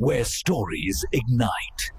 where stories ignite.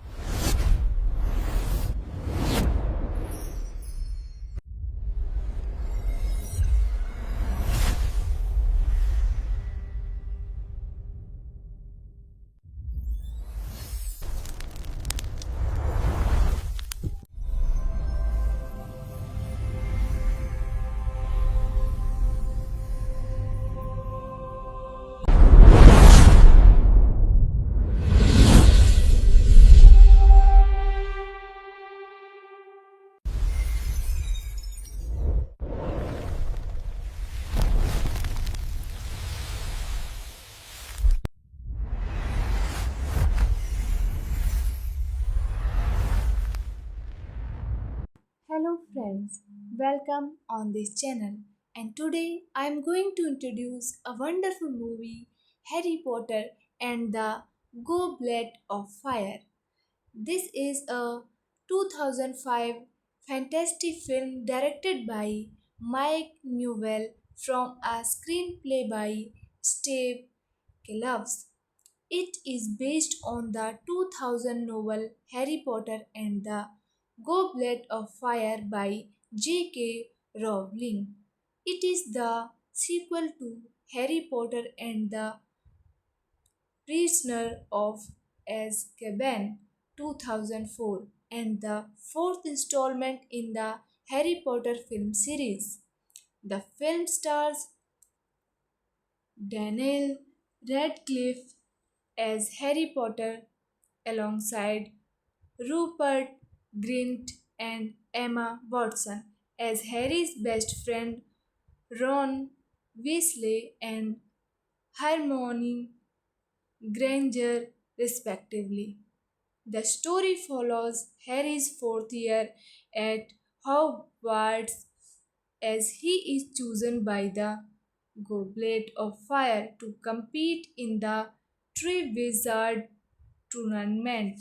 Hello friends, welcome on this channel. And today I am going to introduce a wonderful movie, Harry Potter and the Goblet of Fire. This is a 2005 fantasy film directed by Mike Newell from a screenplay by Steve Kloves. It is based on the 2000 novel Harry Potter and the Goblet of Fire by J.K. Rowling. It is the sequel to Harry Potter and the Prisoner of Azkaban 2004 and the fourth installment in the Harry Potter film series. The film stars Daniel Radcliffe as Harry Potter alongside Rupert Grint and Emma Watson as Harry's best friend Ron Weasley and Hermione Granger, respectively. The story follows Harry's fourth year at Hogwarts as he is chosen by the Goblet of Fire to compete in the Triwizard tournament.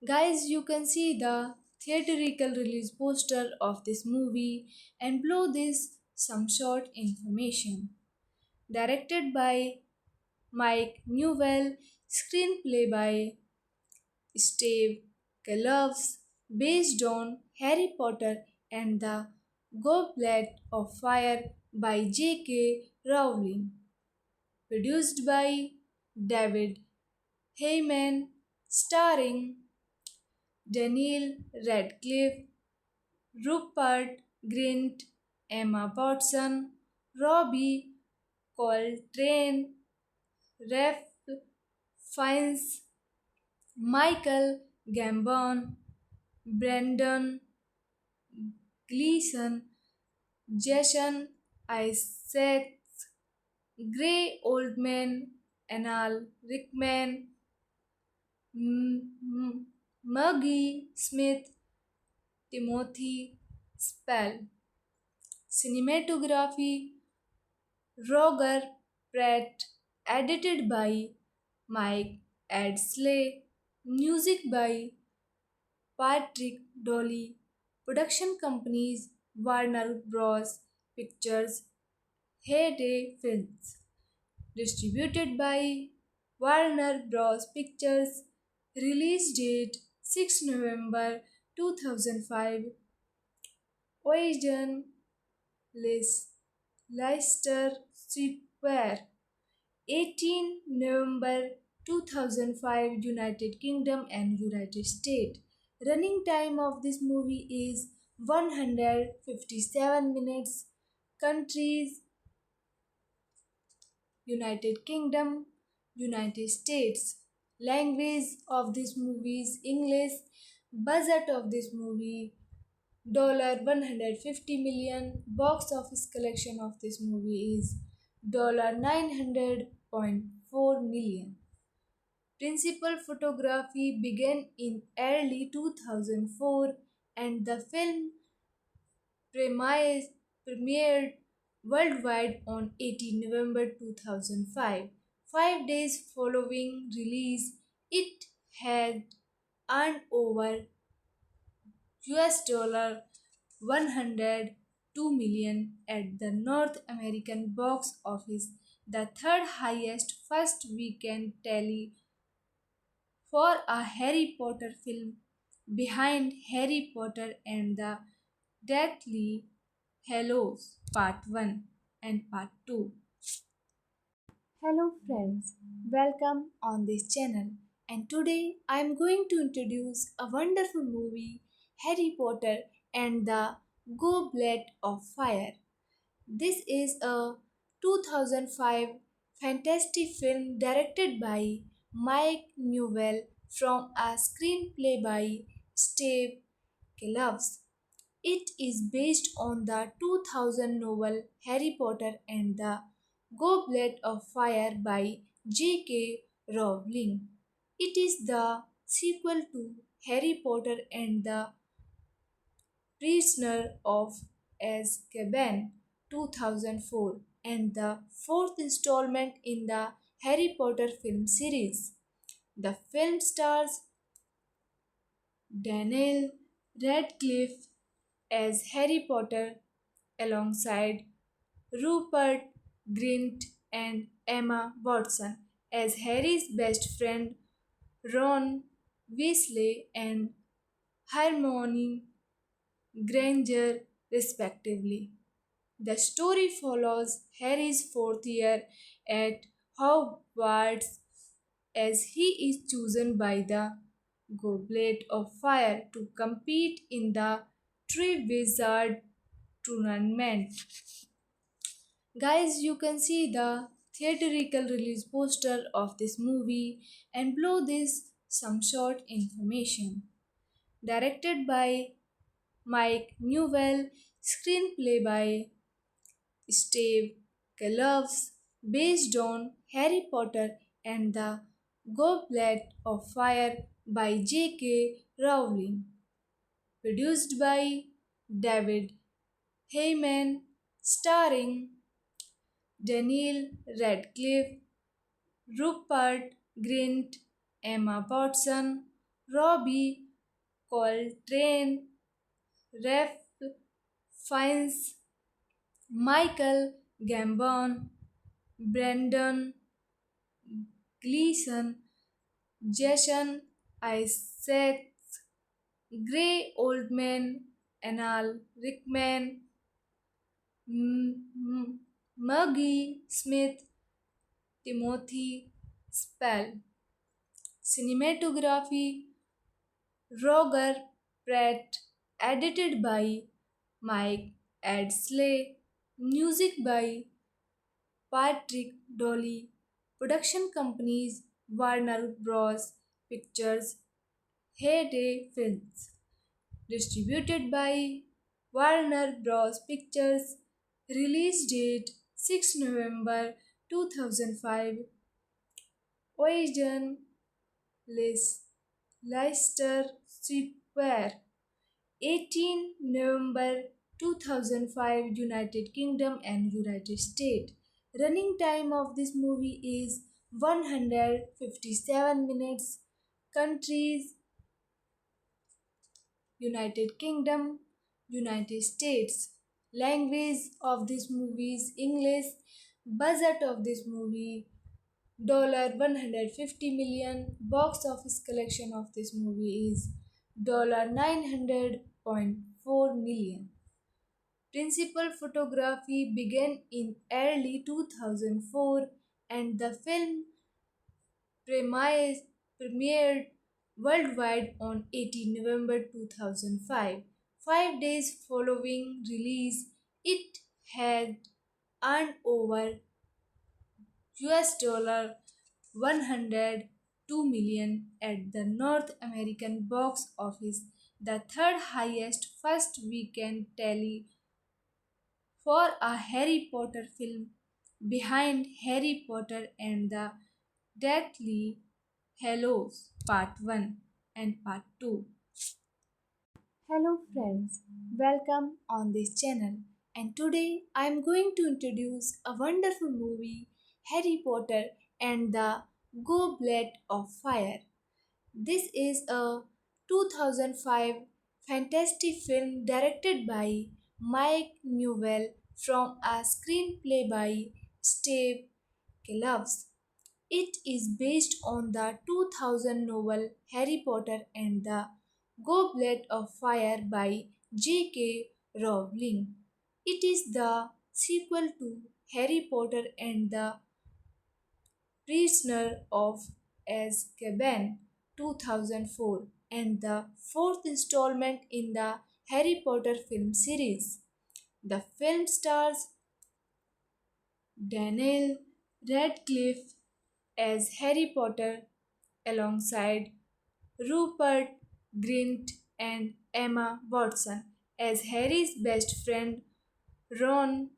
Guys, you can see the theatrical release poster of this movie and below this some short information. Directed by Mike Newell, screenplay by Steve Kloves, based on Harry Potter and the Goblet of Fire by J.K. Rowling, produced by David Heyman, starring Daniel Radcliffe, Rupert Grint, Emma Watson, Robbie Coltrane, Ralph Fiennes, Michael Gambon, Brandon Gleeson, Jason Isaacs, Gray Oldman, Anal Rickman, Maggie Smith, Timothy Spall. Cinematography Roger Pratt, edited by Mike Adsley, music by Patrick Dolly, production companies Warner Bros. Pictures, Heyday Films, distributed by Warner Bros. Pictures, release date 6 November 2005, Ocean Leicester Square, 18 November 2005, United Kingdom and United States. Running time of this movie is 157 minutes. Countries United Kingdom, United States. Language of this movie is English. Budget of this movie $150 million. Box office collection of this movie is $900.4 million. Principal photography began in early 2004 and the film premiered worldwide on 18 November 2005. 5 days following release, it had earned over US $102 million at the North American box office the third highest first weekend tally for a Harry Potter film, behind Harry Potter and the Deathly Hallows Part 1 and Part 2. Hello friends, welcome on this channel. And today I am going to introduce a wonderful movie, Harry Potter and the Goblet of Fire. This is a 2005 fantasy film directed by Mike Newell from a screenplay by Steve Kloves. It is based on the 2000 novel Harry Potter and the Goblet of Fire by J.K. Rowling. It is the sequel to Harry Potter and the Prisoner of Azkaban 2004 and the fourth installment in the Harry Potter film series. The film stars Daniel Radcliffe as Harry Potter alongside Rupert Grint and Emma Watson as Harry's best friend Ron Weasley and Hermione Granger, respectively. The story follows Harry's fourth year at Hogwarts as he is chosen by the Goblet of Fire to compete in the Triwizard tournament. Guys, you can see the theatrical release poster of this movie and below this some short information. Directed by Mike Newell, screenplay by Steve Kloves, based on Harry Potter and the Goblet of Fire by J.K. Rowling, produced by David Heyman, starring Daniel Radcliffe, Rupert Grint, Emma Watson, Robbie Coltrane, Ralph Fiennes, Michael Gambon, Brendan Gleeson, Jason Isaacs, Gray Oldman, Anal Rickman, Maggie Smith, Timothy Spall. Cinematography Roger Pratt, edited by Mike Adsley, music by Patrick Dolly, production companies Warner Bros. Pictures, Heyday Films, distributed by Warner Bros. Pictures, release date 6 November 2005, origin Leicester Square, 18 November 2005, United Kingdom and United States. Running time of this movie is 157 minutes. Countries United Kingdom, United States. Language of this movie is English. Budget of this movie $150 million. Box office collection of this movie is $900.4 million. Principal photography began in early 2004 and the film premiered worldwide on 18 November 2005. 5 days following release, it had earned over US $102 million at the North American box office, the third highest first weekend tally for a Harry Potter film, behind Harry Potter and the Deathly Hallows Part 1 and Part 2. Hello friends, welcome on this channel. And today I am going to introduce a wonderful movie, Harry Potter and the Goblet of Fire. This is a 2005 fantasy film directed by Mike Newell from a screenplay by Steve loves. It is based on the 2000 novel Harry Potter and the Goblet of Fire by J.K. Rowling. It is the sequel to Harry Potter and the Prisoner of Azkaban 2004 and the fourth installment in the Harry Potter film series. The film stars Daniel Radcliffe as Harry Potter alongside Rupert Grint and Emma Watson as Harry's best friend Ron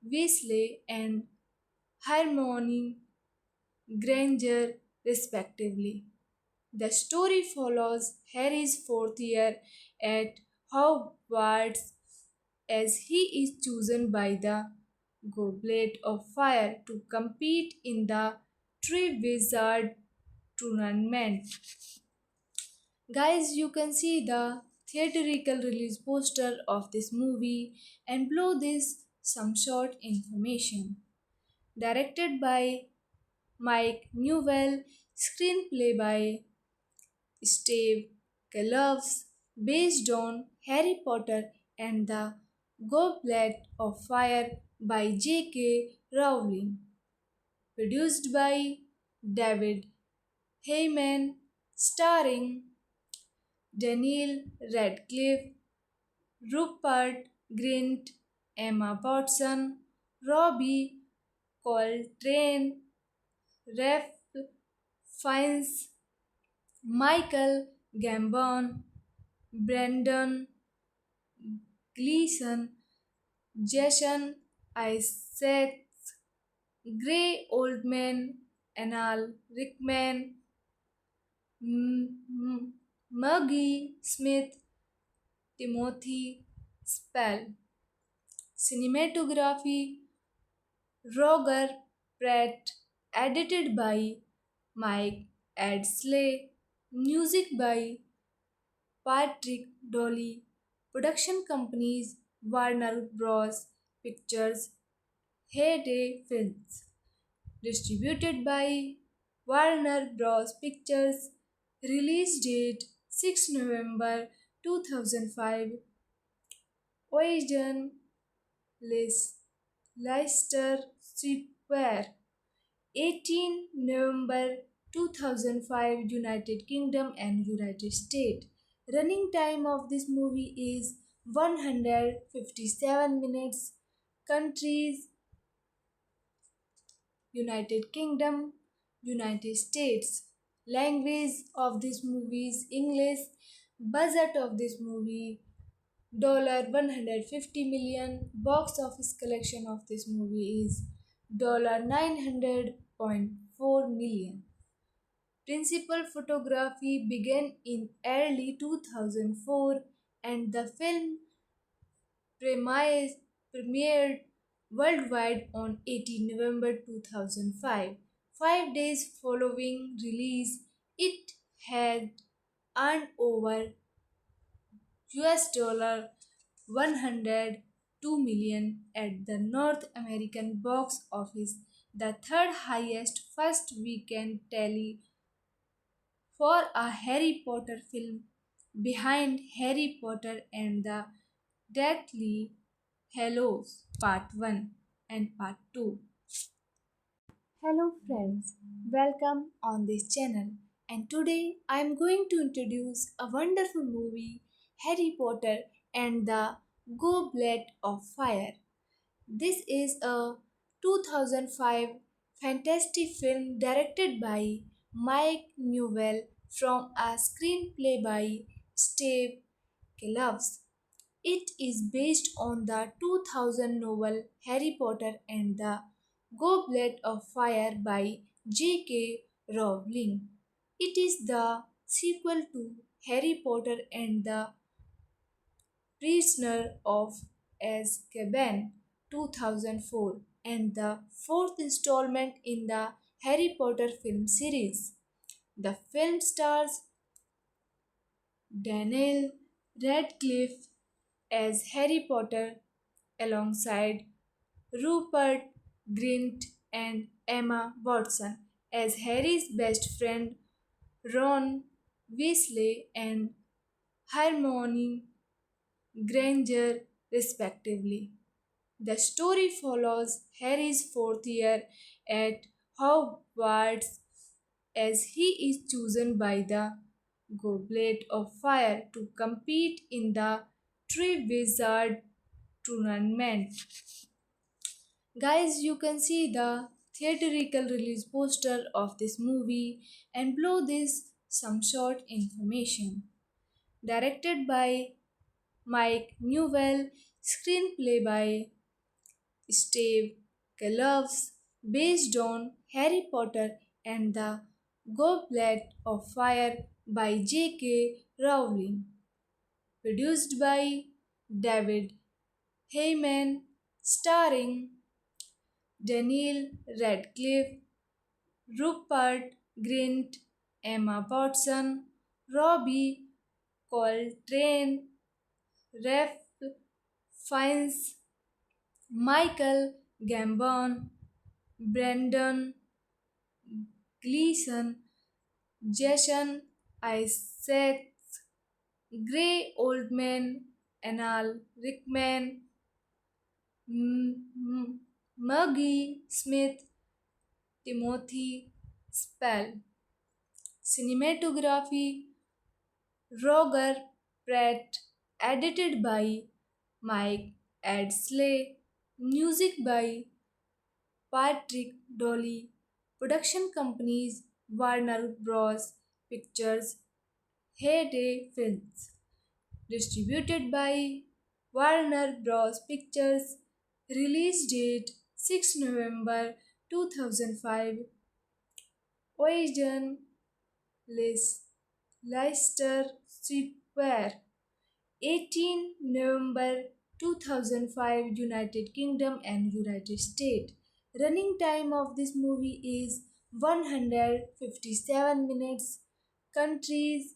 Weasley and Hermione Granger, respectively. The story follows Harry's fourth year at Hogwarts as he is chosen by the Goblet of Fire to compete in the Triwizard tournament. Guys, you can see the theatrical release poster of this movie and below this some short information. Directed by Mike Newell, screenplay by Steve Kloves, based on Harry Potter and the Goblet of Fire by J.K. Rowling, produced by David Heyman, starring Daniel Radcliffe, Rupert Grint, Emma Watson, Robbie Coltrane, Ralph Fiennes, Michael Gambon, Brendan Gleeson, Jason Isaacs, Gray Oldman, Anal Rickman, Maggie Smith, Timothy Spall. Cinematography Roger Pratt, edited by Mike Adsley, music by Patrick Dolly, production companies Warner Bros. Pictures, Heyday Films, distributed by Warner Bros. Pictures, release date 6 November 2005, Ocean Leicester Square, 18 November 2005, United Kingdom and United States. Running time of this movie is 157 minutes. Countries United Kingdom, United States. Language of this movie is English. Budget of this movie $150 million. Box office collection of this movie is $900.4 million. Principal photography began in early 2004 and the film premiered worldwide on 18 November 2005. 5 days following release, it had earned over US $102 million at the North American box office, the third highest first weekend tally for a Harry Potter film, behind Harry Potter and the Deathly Hallows Part 1 and Part 2. Hello friends, welcome on this channel. And today I am going to introduce a wonderful movie, Harry Potter and the Goblet of Fire. This is a 2005 fantasy film directed by Mike Newell from a screenplay by Steve Kloves. It is based on the 2000 novel Harry Potter and the Goblet of Fire by J.K. Rowling. It is the sequel to Harry Potter and the Prisoner of Azkaban 2004 and the fourth installment in the Harry Potter film series. The film stars Daniel Radcliffe as Harry Potter alongside Rupert Grint and Emma Watson as Harry's best friend Ron Weasley and Hermione Granger, respectively. The story follows Harry's fourth year at Hogwarts as he is chosen by the Goblet of Fire to compete in the Triwizard tournament. Guys, you can see the theatrical release poster of this movie and below this some short information. Directed by Mike Newell, screenplay by Steve Kloves, based on Harry Potter and the Goblet of Fire by J.K. Rowling, produced by David Heyman, starring Daniel Radcliffe, Rupert Grint, Emma Watson, Robbie Coltrane, Ralph Fiennes, Michael Gambon, Brendan Gleeson, Jason Isaacs, Gray Oldman, Anal Rickman, Maggie Smith, Timothy Spall. Cinematography Roger Pratt, edited by Mike Adsley, music by Patrick Dolly, production companies Warner Bros. Pictures, Heyday Films, distributed by Warner Bros. Pictures, release date 6 November 2005, origin Leicester Square, 18 November 2005, United Kingdom and United States. Running time of this movie is 157 minutes. Countries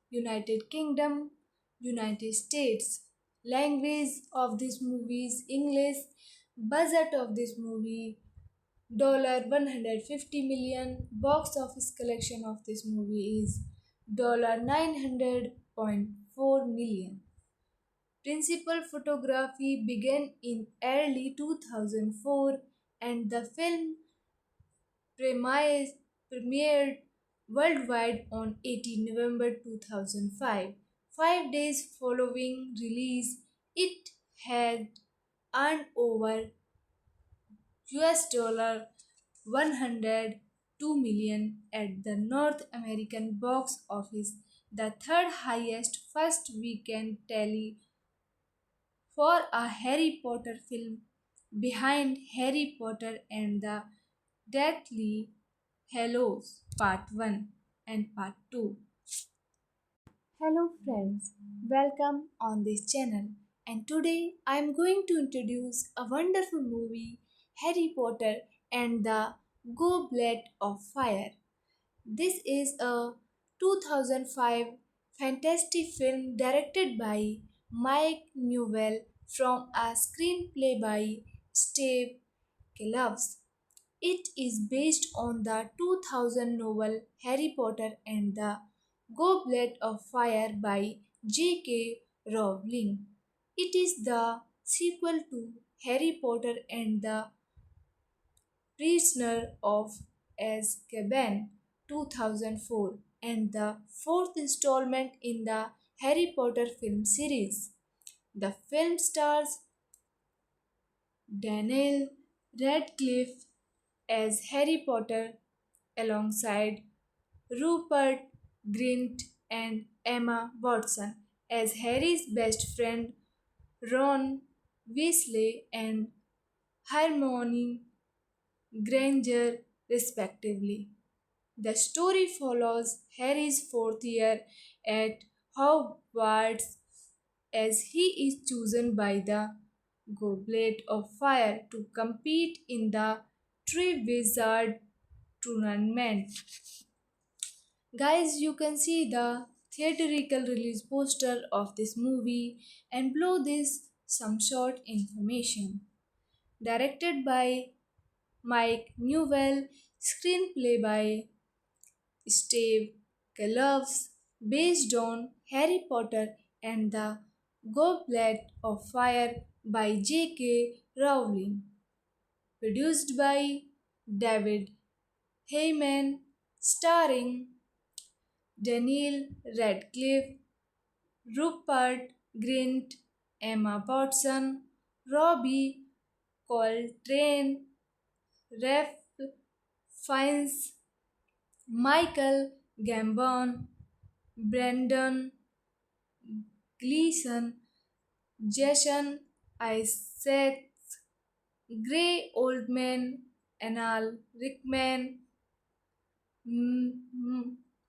United Kingdom, United States. Language of this movie is English. Budget of this movie $150 million. Box office collection of this movie is $900.4 million. Principal photography began in early 2004 and the film premiered worldwide on 18 November 2005. 5 days following release, it had earned over US $102 million at the North American box office, the third highest first weekend tally for a Harry Potter film, behind Harry Potter and the Deathly Hallows Part 1 and Part 2. Hello friends, welcome on this channel. And today I am going to introduce a wonderful movie, Harry Potter and the Goblet of Fire. This is a 2005 fantasy film directed by Mike Newell from a screenplay by Steve Kloves. It is based on the 2000 novel Harry Potter and the Goblet of Fire by J.K. Rowling. It is the sequel to Harry Potter and the Prisoner of Azkaban 2004 and the fourth installment in the Harry Potter film series. The film stars Daniel Radcliffe as Harry Potter alongside Rupert Grint and Emma Watson as Harry's best friend Ron Weasley and Hermione Granger, respectively. The story follows Harry's fourth year at Hogwarts as he is chosen by the Goblet of Fire to compete in the Triwizard tournament. Guys, you can see the theatrical release poster of this movie and below this some short information. Directed by Mike Newell, screenplay by Steve Kloves, based on Harry Potter and the Goblet of Fire by J.K. Rowling, produced by David Heyman, starring Daniel Radcliffe, Rupert Grint, Emma Watson, Robbie Coltrane, Ralph Fiennes, Michael Gambon, Brendan Gleeson, Jason Isaacs, Gray Oldman, Anal Rickman,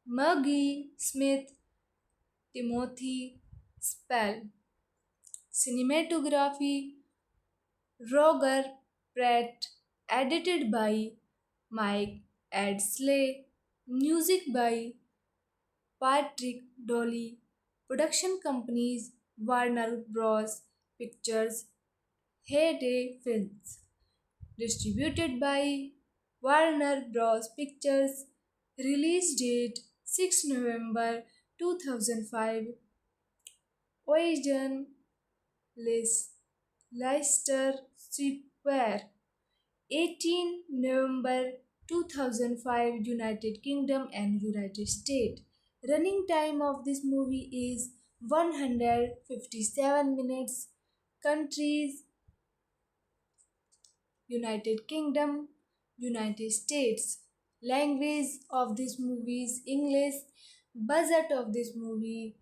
Maggie Smith, Timothy Spall. Cinematography Roger Pratt, edited by Mike Adsley, music by Patrick Dolly, production companies Warner Bros. Pictures, Heyday Films, distributed by Warner Bros. Pictures, release date 6 November 2005, Ocean Leicester Square, 18 November 2005, United Kingdom and United States. Running time of this movie is 157 minutes. Countries United Kingdom, United States. Language of this movie is English. Budget of this movie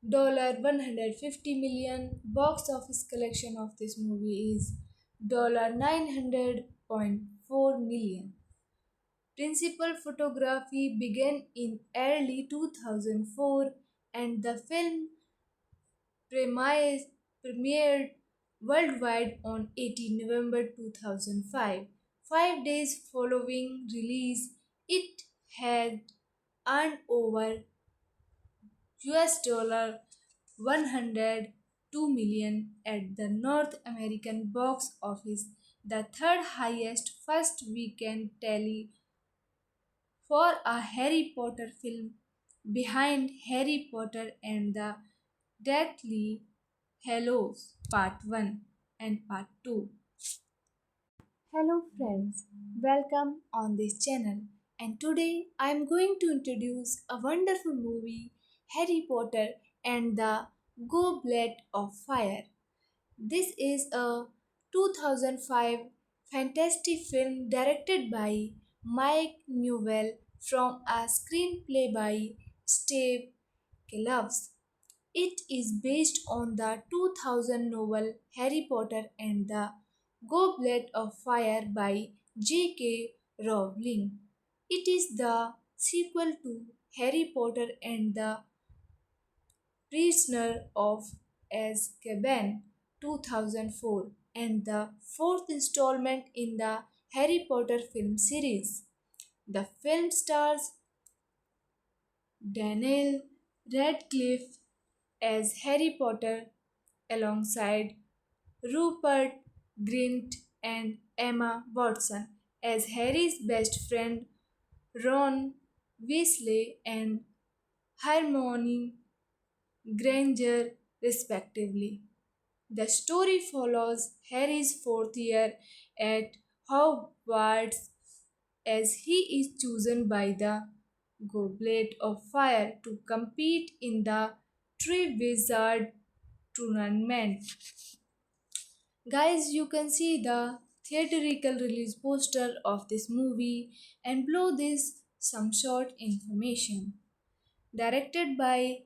$150 million. Box office collection of this movie is $900.4 million. Principal photography began in early 2004 and the film premiered worldwide on 18 November 2005. 5 days following release, it had earned over US $102 million at the North American box office, the third highest first weekend tally for a Harry Potter film, behind Harry Potter and the Deathly Hallows Part 1 and Part 2. Hello friends, welcome on this channel. And today I am going to introduce a wonderful movie, Harry Potter and the Goblet of Fire. This is a 2005 fantasy film directed by Mike Newell from a screenplay by Steve Kloves. It is based on the 2000 novel Harry Potter and the Goblet of Fire by J.K. Rowling. It is the sequel to Harry Potter and the Prisoner of Azkaban 2004 and the fourth installment in the Harry Potter film series. The film stars Daniel Radcliffe as Harry Potter alongside Rupert Grint and Emma Watson as Harry's best friend Ron Weasley and Hermione Granger, respectively. The story follows Harry's fourth year at Hogwarts as he is chosen by the Goblet of Fire to compete in the Triwizard Tournament. Guys, you can see the theatrical release poster of this movie and below this some short information. Directed by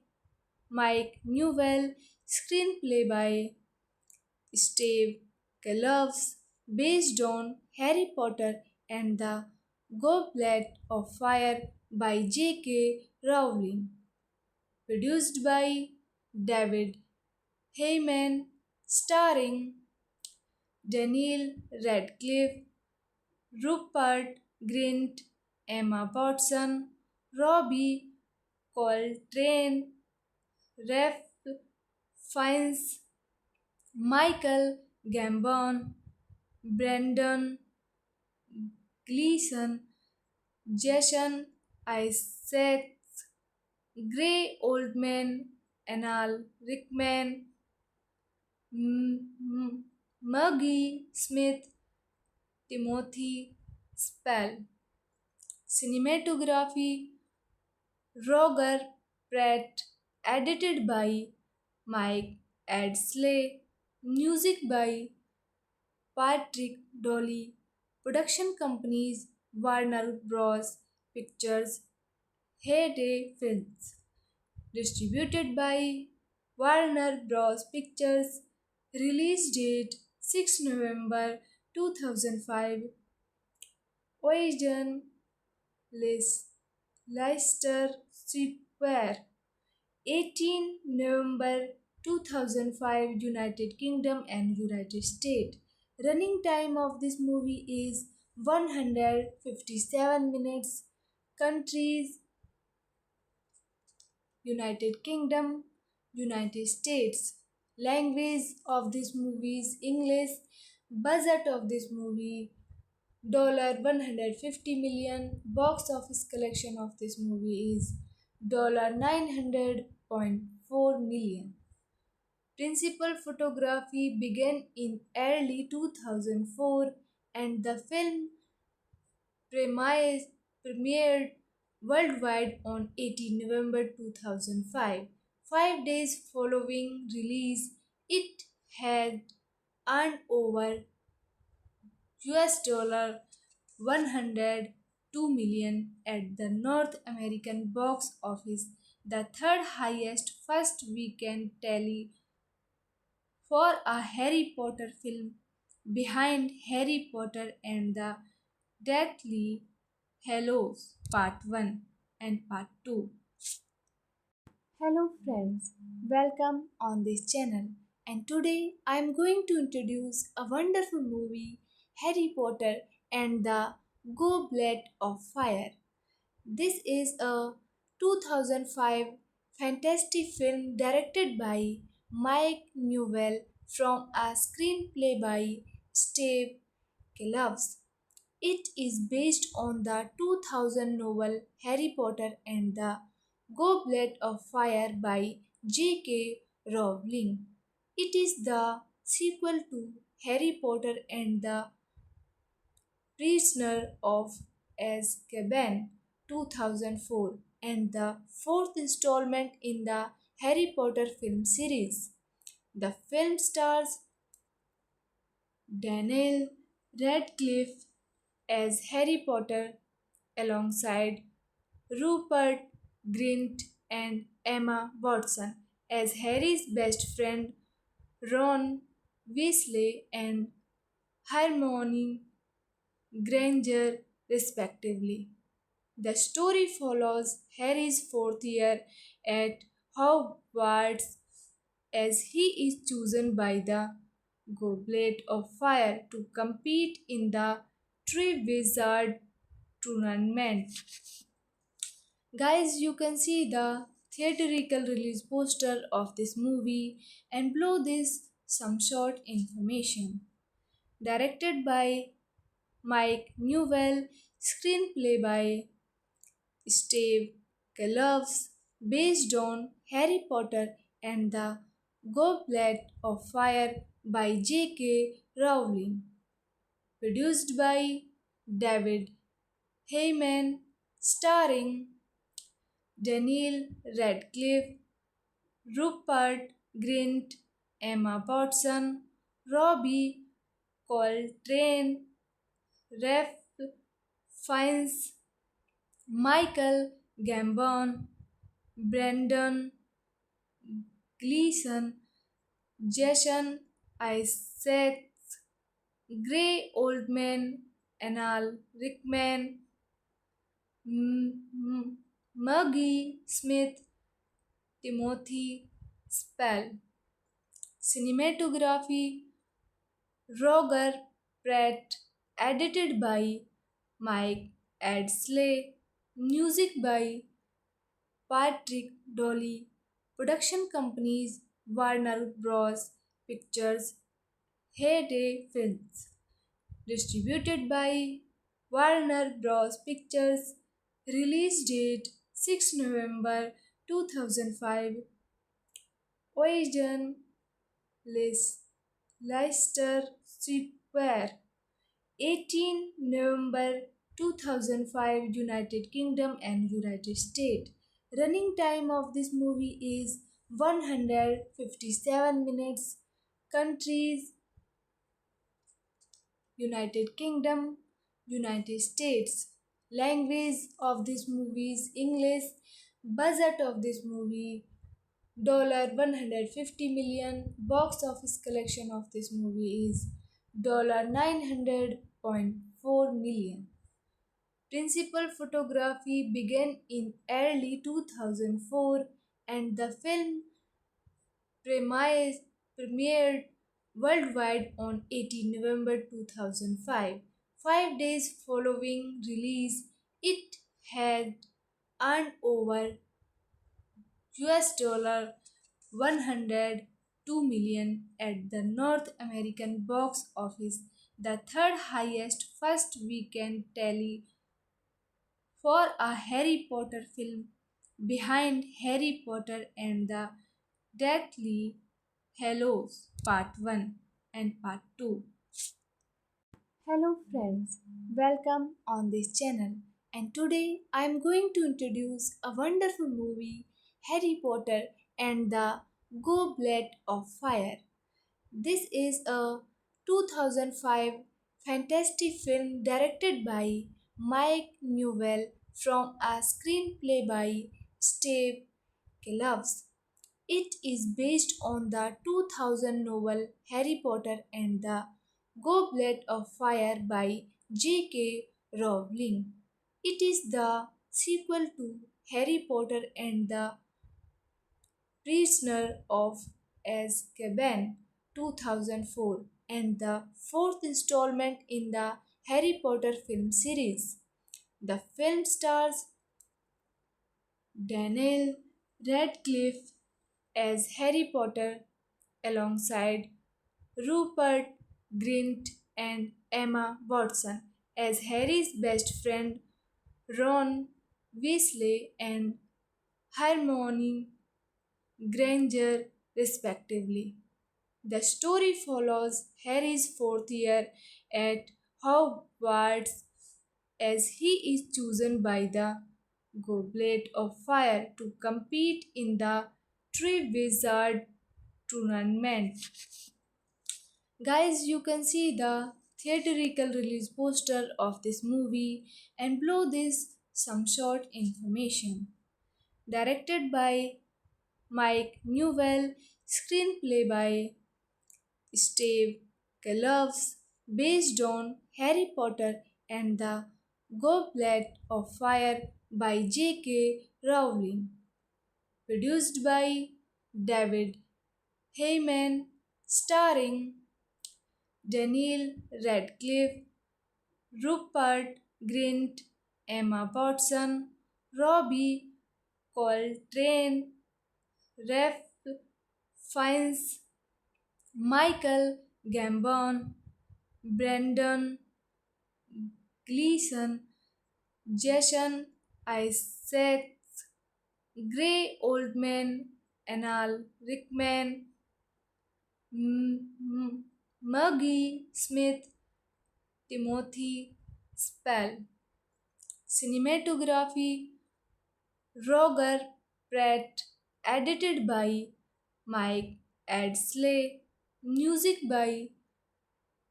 Mike Newell, screenplay by Steve Kloves, based on Harry Potter and the Goblet of Fire by J.K. Rowling, produced by David Heyman, starring Daniel Radcliffe, Rupert Grint, Emma Watson, Robbie Coltrane, Ralph Fiennes, Michael Gambon, Brendan Gleason, Jason Isaacs, Gray Oldman, Anal Rickman, Maggie Smith, Timothy Spall. Cinematography Roger Pratt, edited by Mike Adsley, music by Patrick Dolly, production companies Warner Bros. Pictures, Heyday Films, distributed by Warner Bros. Pictures, release date 6 November 2005, Ocean Leicester Square, 18 November 2005, United Kingdom and United States. Running time of this movie is 157 minutes. Countries United Kingdom, United States. Language of this movie is English. Budget of this movie $150 million. Box office collection of this movie is $900.4 million. Principal photography began in early 2004 and the film premiered worldwide on 18 November 2005. 5 days following release, it had earned over US $102 million at the North American box office, the third highest first weekend tally for a Harry Potter film, behind Harry Potter and the Deathly Hallows Part 1 and Part 2. Hello friends, welcome on this channel. And today I am going to introduce a wonderful movie, Harry Potter and the Goblet of Fire. This is a 2005 fantasy film directed by Mike Newell from a screenplay by Steve Kloves. It is based on the 2000 novel Harry Potter and the Goblet of Fire by J.K. Rowling. It is the sequel to Harry Potter and the Prisoner of Azkaban 2004 and the fourth installment in the Harry Potter film series. The film stars Daniel Radcliffe as Harry Potter alongside Rupert Grint and Emma Watson as Harry's best friend Ron Weasley and Hermione Granger, respectively. The story follows Harry's fourth year at Hogwarts as he is chosen by the Goblet of Fire to compete in the Triwizard Tournament. Guys, you can see the theatrical release poster of this movie and below this some short information. Directed by Mike Newell, screenplay by Steve Kloves, based on Harry Potter and the Goblet of Fire by J.K. Rowling, produced by David Heyman, starring Daniel Radcliffe, Rupert Grint, Emma Watson, Robbie Coltrane, Ralph Fiennes, Michael Gambon, Brendan Gleeson, Jason Isaacs, Gray Oldman, Anal Rickman, Maggie Smith, Timothy Spall. Cinematography Roger Pratt, edited by Mike Adsley, music by Patrick Dolly, production companies Warner Bros. Pictures, Heyday Films, distributed by Warner Bros. Pictures. Release date 6 November 2005. Origin Leicester Square. 18 November 2005, United Kingdom and United States. Running time of this movie is 157 minutes. Countries: United Kingdom, United States. Language of this movie is English. Budget of this movie $150 million. Box office collection of this movie is $900.4 million. Principal photography began in early 2004 and the film premiered worldwide on 18 November 2005. 5 days following release, it had earned over US $102 million at the North American box office, the third highest first weekend tally for a Harry Potter film, behind Harry Potter and the Deathly Hallows Part 1 and Part 2. Hello friends, welcome on this channel, and today I am going to introduce a wonderful movie, Harry Potter and the Goblet of Fire. This is a 2005 fantasy film directed by Mike Newell from a screenplay by Steve Kloves. It is based on the 2000 novel Harry Potter and the Goblet of Fire by J.K. Rowling. It is the sequel to Harry Potter and the Prisoner of Azkaban 2004 and the fourth installment in the Harry Potter film series. The film stars Daniel Radcliffe as Harry Potter alongside Rupert Grint and Emma Watson as Harry's best friend Ron Weasley and Hermione Granger, respectively. The story follows Harry's fourth year at Hogwarts as he is chosen by the Goblet of Fire to compete in the Triwizard Tournament. Guys, you can see the theatrical release poster of this movie and below this some short information. Directed by Mike Newell, screenplay by Steve Kloves, based on Harry Potter and the Goblet of Fire by J.K. Rowling, produced by David Heyman, starring Daniel Radcliffe, Rupert Grint, Emma Watson, Robbie Coltrane, Ralph Fiennes, Michael Gambon, Brendan Gleeson, Jason Isaacs, Gray Oldman, Anal Rickman, Maggie Smith, Timothy Spall. Cinematography Roger Pratt, edited by Mike Adsley, music by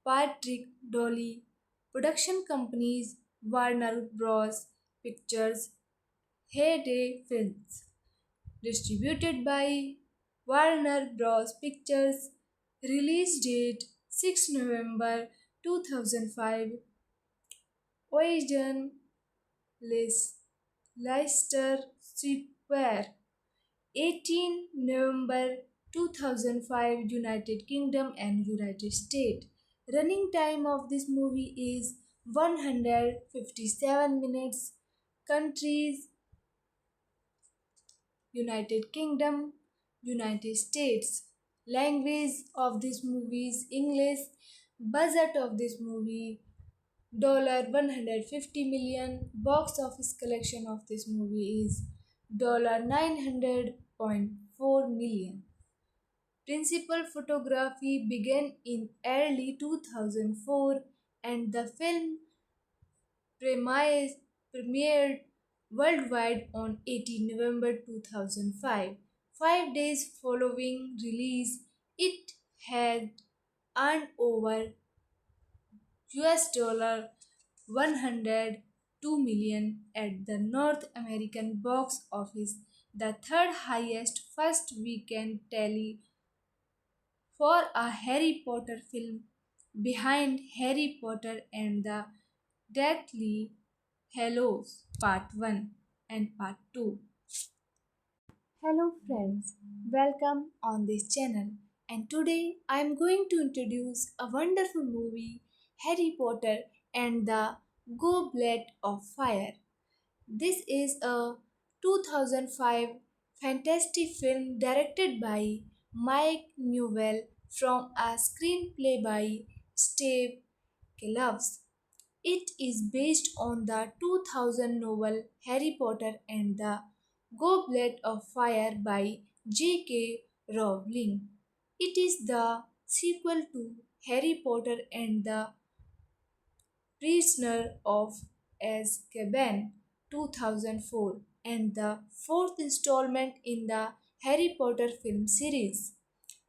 Patrick Dolly, production companies Warner Bros. Pictures, Heyday Films, distributed by Warner Bros. Pictures, release date 6 November 2005, origin Leicester Square. 18 November 2005, United Kingdom and United States. Running time of this movie is 157 minutes. Countries: United Kingdom, United States. Language of this movie is English. Budget of this movie $150 million. Box office collection of this movie is $900.4 million. Principal photography began in early 2004 and the film premiered worldwide on 18 November 2005. 5 days following release, it had earned over US $102 million at the North American box office, the third highest first weekend tally for a Harry Potter film, behind Harry Potter and the Deathly Hallows Part 1 and Part 2. Hello friends, welcome on this channel. And today I am going to introduce a wonderful movie, Harry Potter and the Goblet of Fire. This is a 2005 fantasy film directed by Mike Newell from a screenplay by Steve Kloves. It is based on the 2000 novel Harry Potter and the Goblet of Fire by J.K. Rowling. It is the sequel to Harry Potter and the Prisoner of Azkaban 2004 and the fourth installment in the Harry Potter film series.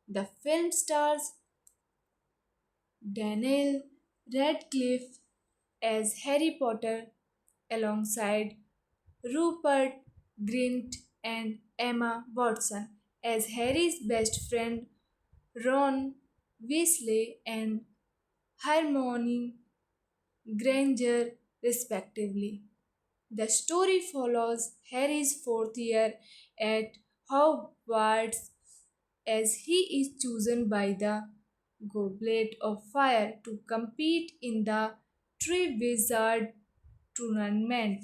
The film stars Daniel Radcliffe as Harry Potter alongside Rupert Grint and Emma Watson as Harry's best friend Ron Weasley and Hermione Granger, respectively. The story follows Harry's fourth year at Hogwarts as he is chosen by the Goblet of Fire to compete in the Triwizard tournament.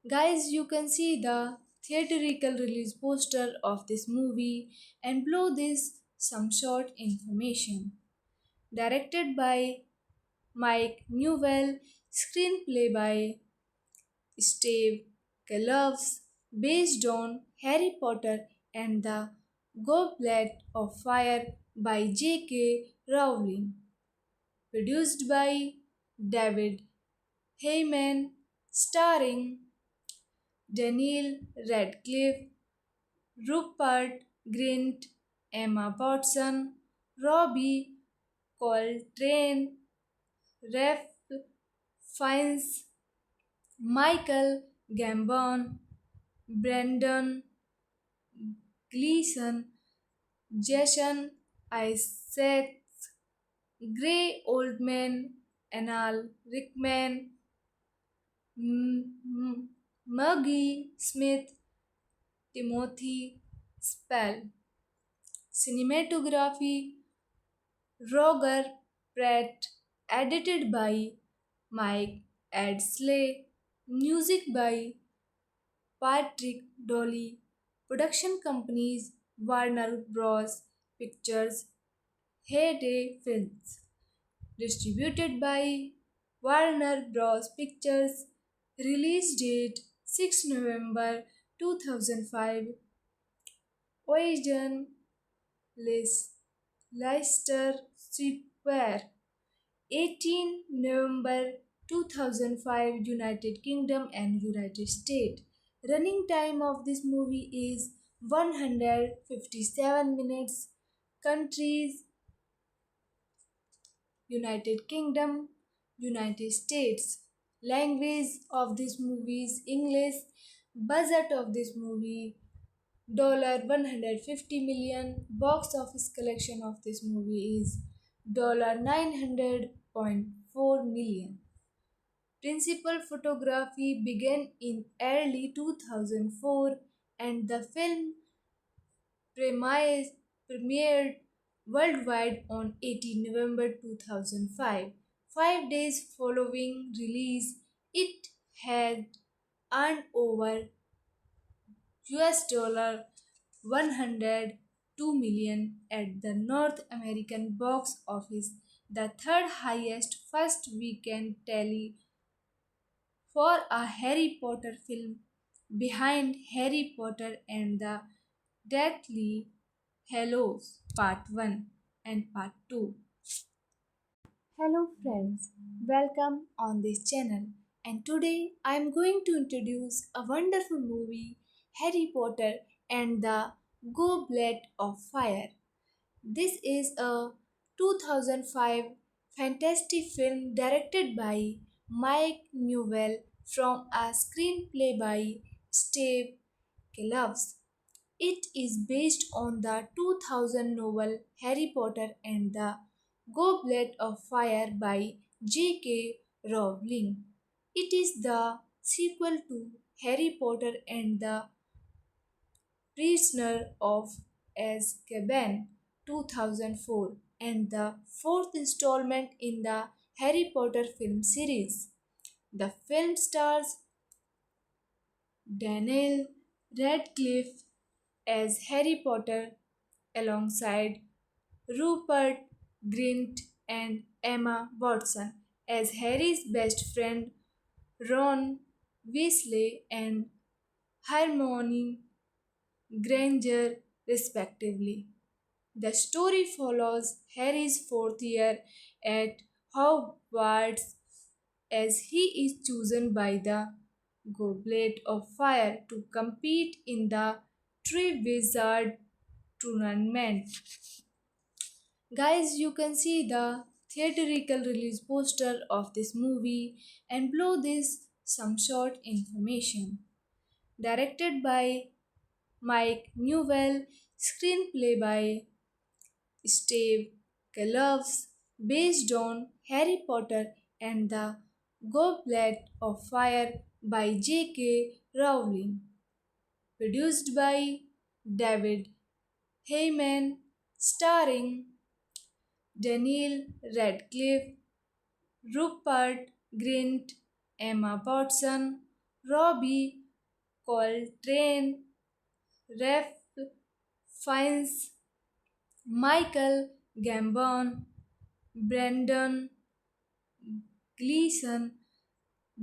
Guys, you can see the theatrical release poster of this movie and below this some short information. Directed by Mike Newell, screenplay by Steve Kloves, based on Harry Potter and the Goblet of Fire by J.K. Rowling, produced by David Heyman, starring Daniel Radcliffe, Rupert Grint, Emma Watson, Robbie Coltrane, Ralph Fiennes, Michael Gambon, Brendan Gleeson, Jason Isaacs, Gray Oldman, Anal Rickman, Maggie Smith, Timothy Spall. Cinematography Roger Pratt, edited by Mike Adsley, music by Patrick Dolly, production companies Warner Bros. Pictures, Heyday Films, distributed by Warner Bros. Pictures, release date 6 November 2005, Oregon, Leicester Square, 18 November 2005, United Kingdom and United States. Running time of this movie is 157 minutes. Countries United Kingdom, United States. Language of this movie is English. Budget of this movie $150 million. Box office collection of this movie is $900.4 million. Principal photography began in early 2004 and the film premiered worldwide on 18 November 2005. 5 days following release, it had earned over US $102 2 million at the North American box office, the third highest first weekend tally for a Harry Potter film, behind Harry Potter and the Deathly Hallows Part 1 and Part 2. Hello friends, welcome on this channel. And today I am going to introduce a wonderful movie, Harry Potter and the Goblet of Fire. This is a 2005 fantasy film directed by Mike Newell from a screenplay by Steve Kloves. It is based on the 2000 novel Harry Potter and the Goblet of Fire by J.K. Rowling. It is the sequel to Harry Potter and the Prisoner of Azkaban 2004 and the fourth installment in the Harry Potter film series. The film stars Daniel Radcliffe as Harry Potter alongside Rupert Grint and Emma Watson as Harry's best friend Ron Weasley and Hermione Granger, respectively. The story follows Harry's fourth year at Hogwarts as he is chosen by the Goblet of Fire to compete in the Triwizard tournament. Guys, you can see the theatrical release poster of this movie and below this some short information. Directed by Mike Newell, screenplay by Steve Kloves, based on Harry Potter and the Goblet of Fire by J.K. Rowling, produced by David Heyman, starring Daniel Radcliffe, Rupert Grint, Emma Watson, Robbie Coltrane, Ralph Fiennes, Michael Gambon, Brendan Gleeson,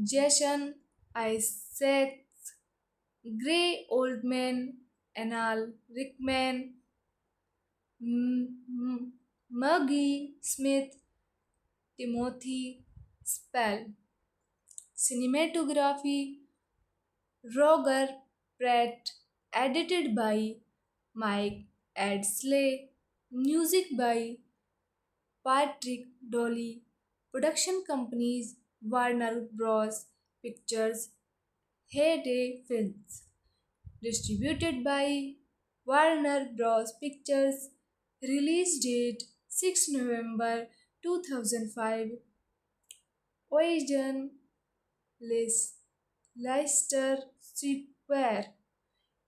Jason Isaacs, Gray Oldman, Anal Rickman, Maggie Smith, Timothy Spall. Cinematography Roger Pratt, edited by Mike Adsley, music by Patrick Dolly, production companies Warner Bros. Pictures, Heyday Films, distributed by Warner Bros. Pictures, release date 6 November 2005, Oregon, Leicester Square,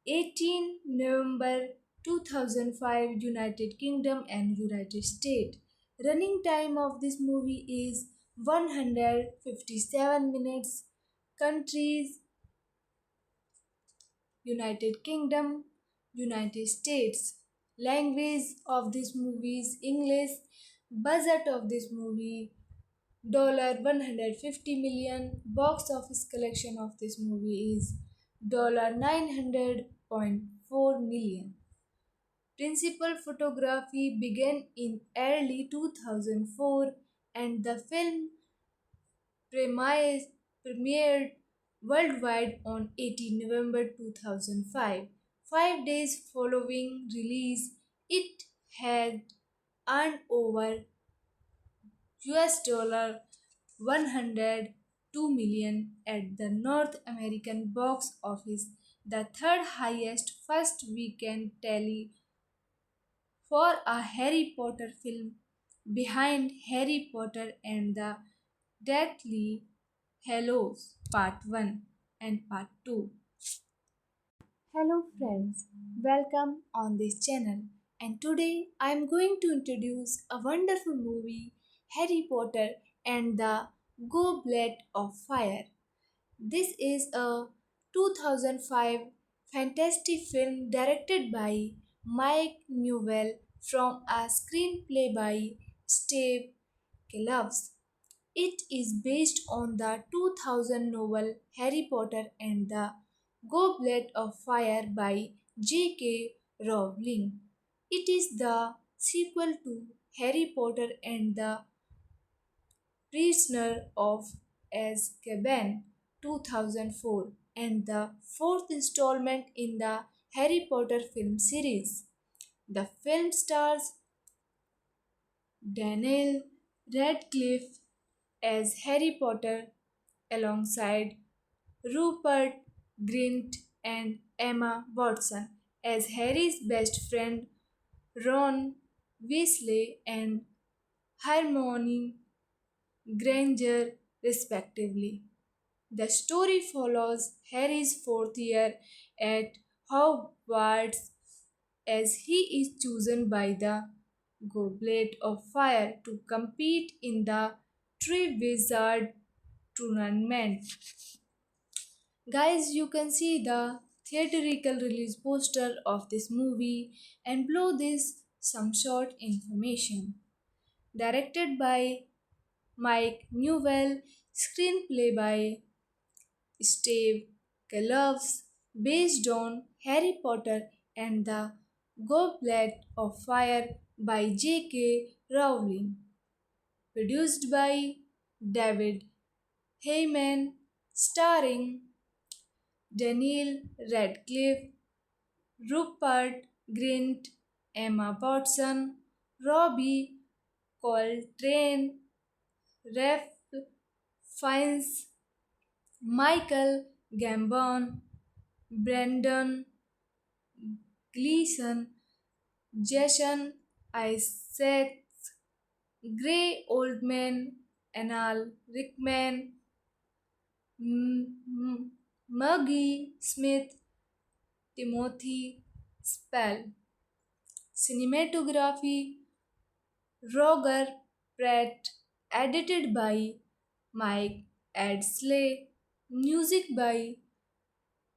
18 November 2005, United Kingdom and United States. Running time of this movie is 157 minutes. Countries United Kingdom, United States. Language of this movie is English. Budget of this movie $150 million. Box office collection of this movie is $900.4 million. Principal photography began in early 2004 and the film premiered worldwide on 18 November 2005. 5 days following release, it had earned over US $102 million at the North American box office, the third highest first weekend tally for a Harry Potter film, behind Harry Potter and the Deathly Hallows Part 1 and Part 2. Hello friends, welcome on this channel. And today I am going to introduce a wonderful movie, Harry Potter and the Goblet of Fire. This is a 2005 fantasy film directed by Mike Newell from a screenplay by Steve Kloves. It is based on the 2000 novel Harry Potter and the Goblet of Fire by J.K. Rowling. It is the sequel to Harry Potter and the Prisoner of Azkaban 2004 and the fourth installment in the Harry Potter film series. The film stars Daniel Radcliffe as Harry Potter alongside Rupert Grint and Emma Watson as Harry's best friend Ron Weasley and Hermione Granger, respectively. The story follows Harry's fourth year at Hogwarts as he is chosen by the Goblet of Fire to compete in the Triwizard tournament. Guys, you can see the theatrical release poster of this movie and below this some short information. Directed by Mike Newell, screenplay by Steve Kloves, based on Harry Potter and the Goblet of Fire by J.K. Rowling, produced by David Heyman, starring Daniel Radcliffe, Rupert Grint, Emma Watson, Robbie Coltrane, Ralph Fiennes, Michael Gambon, Brendan Gleeson, Jason Isaacs, Gray Oldman, Anal Rickman, Maggie Smith, Timothy Spall. Cinematography Roger Pratt, edited by Mike Adsley, music by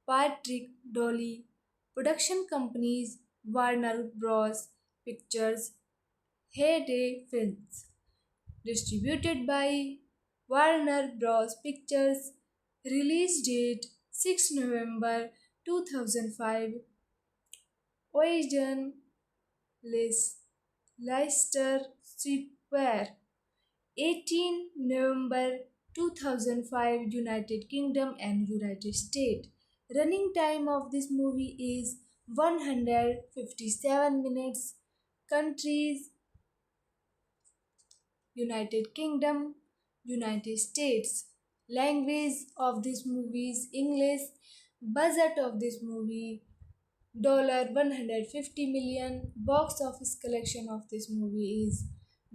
Patrick Dolly, production companies Warner Bros. Pictures, Heyday Films, distributed by Warner Bros. Pictures, release date 6 November 2005, Ocean Leicester Square, 18 November 2005, United Kingdom and United States. Running time of this movie is 157 minutes. Countries United Kingdom, United States. Language of this movie is English. Budget of this movie $150 million. Box office collection of this movie is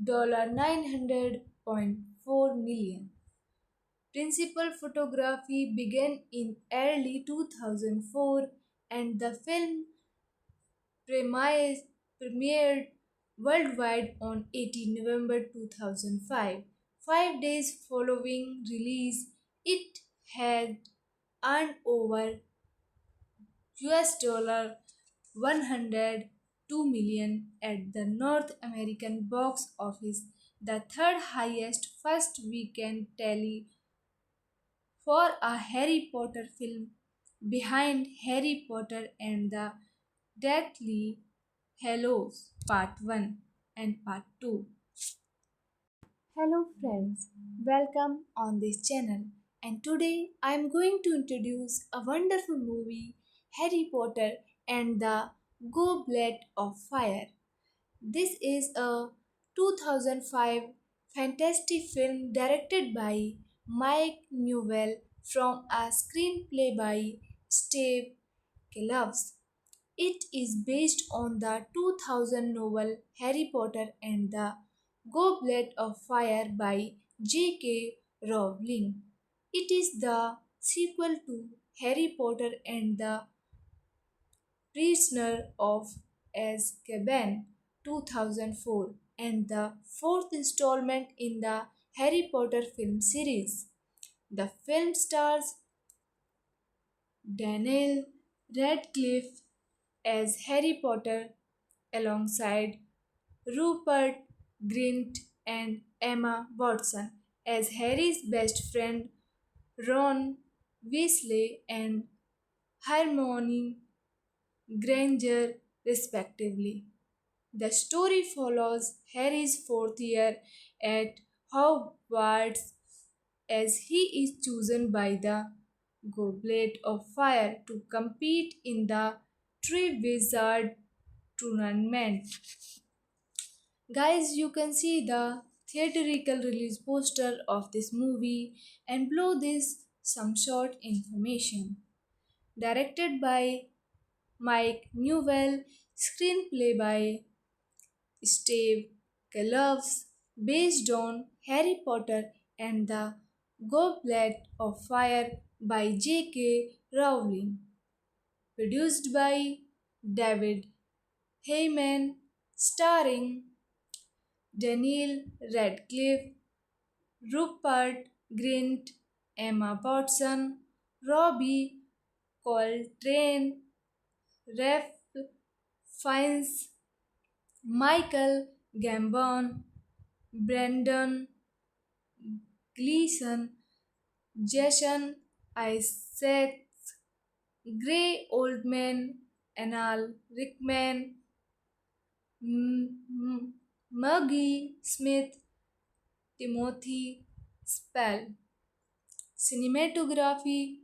$900.4 million. Principal photography began in early 2004 and the film premiered worldwide on 18 November 2005. 5 days following release, it had earned over US $102 million at the North American box office, the third highest first weekend tally for a Harry Potter film, behind Harry Potter and the Deathly Hallows Part 1 and Part 2. Hello friends, welcome on this channel. And today I am going to introduce a wonderful movie, Harry Potter and the Goblet of Fire. This is a 2005 fantasy film directed by Mike Newell from a screenplay by Steve Kloves. It is based on the 2000 novel Harry Potter and the Goblet of Fire by J.K. Rowling. It is the sequel to Harry Potter and the Prisoner of Azkaban 2004 and the fourth installment in the Harry Potter film series. The film stars Daniel Radcliffe as Harry Potter alongside Rupert Grint and Emma Watson as Harry's best friend Ron Weasley and Hermione Granger, respectively. The story follows Harry's fourth year at Hogwarts as he is chosen by the Goblet of Fire to compete in the Triwizard tournament. Guys, you can see the theatrical release poster of this movie and below this some short information. Directed by Mike Newell, screenplay by Steve Kloves, based on Harry Potter and the Goblet of Fire by J.K. Rowling, produced by David Heyman, starring Daniel Radcliffe, Rupert Grint, Emma Watson, Robbie Coltrane, Ralph Fiennes, Michael Gambon, Brendan Gleeson, Jason Isaacs, Gray Oldman, Anal Rickman, Maggie Smith, Timothy Spall. Cinematography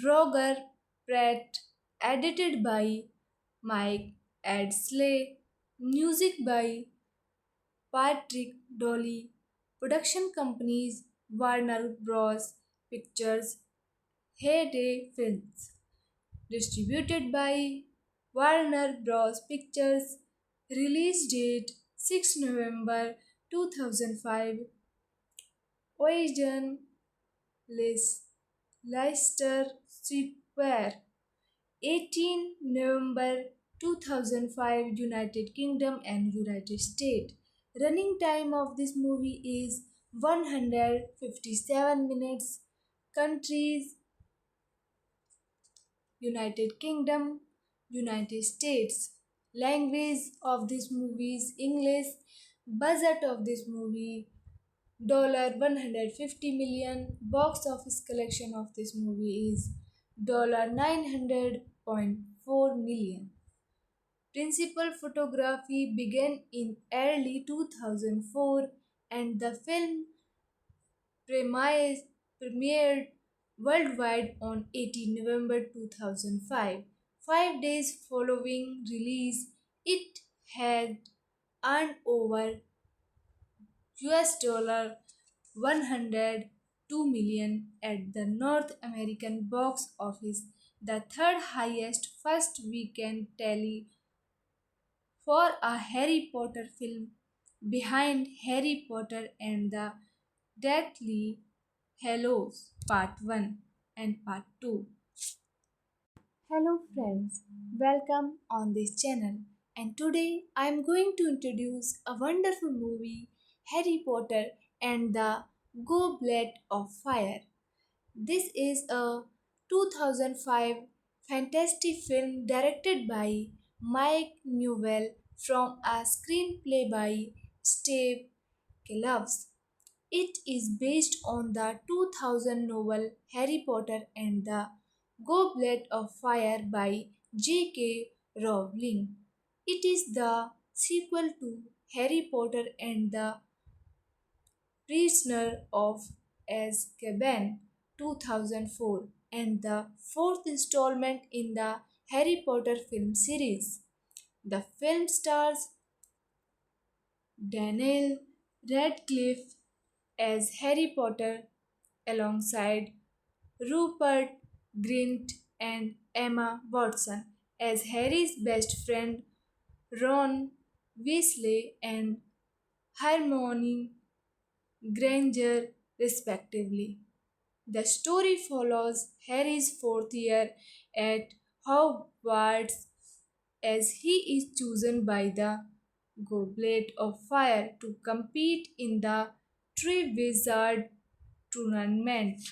Roger Pratt, edited by Mike Adsley, music by Patrick Dolly, production companies Warner Bros. Pictures, Heyday Films, distributed by Warner Bros. Pictures, release date 6 November 2005, Oregon, Leicester Square, 18 November 2005, United Kingdom and United States. Running time of this movie is 157 minutes. Countries United Kingdom, United States. Language of this movie is English. Budget of this movie $150 million. Box office collection of this movie is $900.4 million. Principal photography began in early 2004 and the film premiered worldwide on 18 November 2005. 5 days following release, it had earned over US $102 million at the North American box office, the third highest first weekend tally for a Harry Potter film, behind Harry Potter and the Deathly Hallows Part 1 and Part 2. Hello friends, welcome on this channel, and today I am going to introduce a wonderful movie, Harry Potter and the Goblet of Fire. This is a 2005 fantasy film directed by Mike Newell from a screenplay by Steve Kloves. It is based on the 2000 novel Harry Potter and the Goblet of Fire by J.K. Rowling. It is the sequel to Harry Potter and the Prisoner of Azkaban 2004 and the fourth installment in the Harry Potter film series. The film stars Daniel Radcliffe as Harry Potter alongside Rupert Grint and Emma Watson as Harry's best friend Ron Weasley and Hermione Granger, respectively. The story follows Harry's fourth year at Hogwarts as he is chosen by the Goblet of Fire to compete in the Triwizard tournament.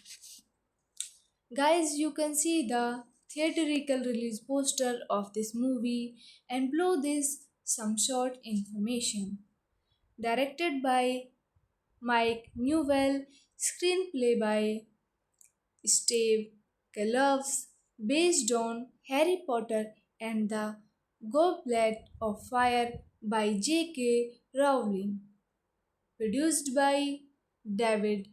Guys, you can see the theatrical release poster of this movie and below this some short information. Directed by Mike Newell, screenplay by Steve Kloves, based on Harry Potter and the Goblet of Fire by J.K. Rowling, produced by David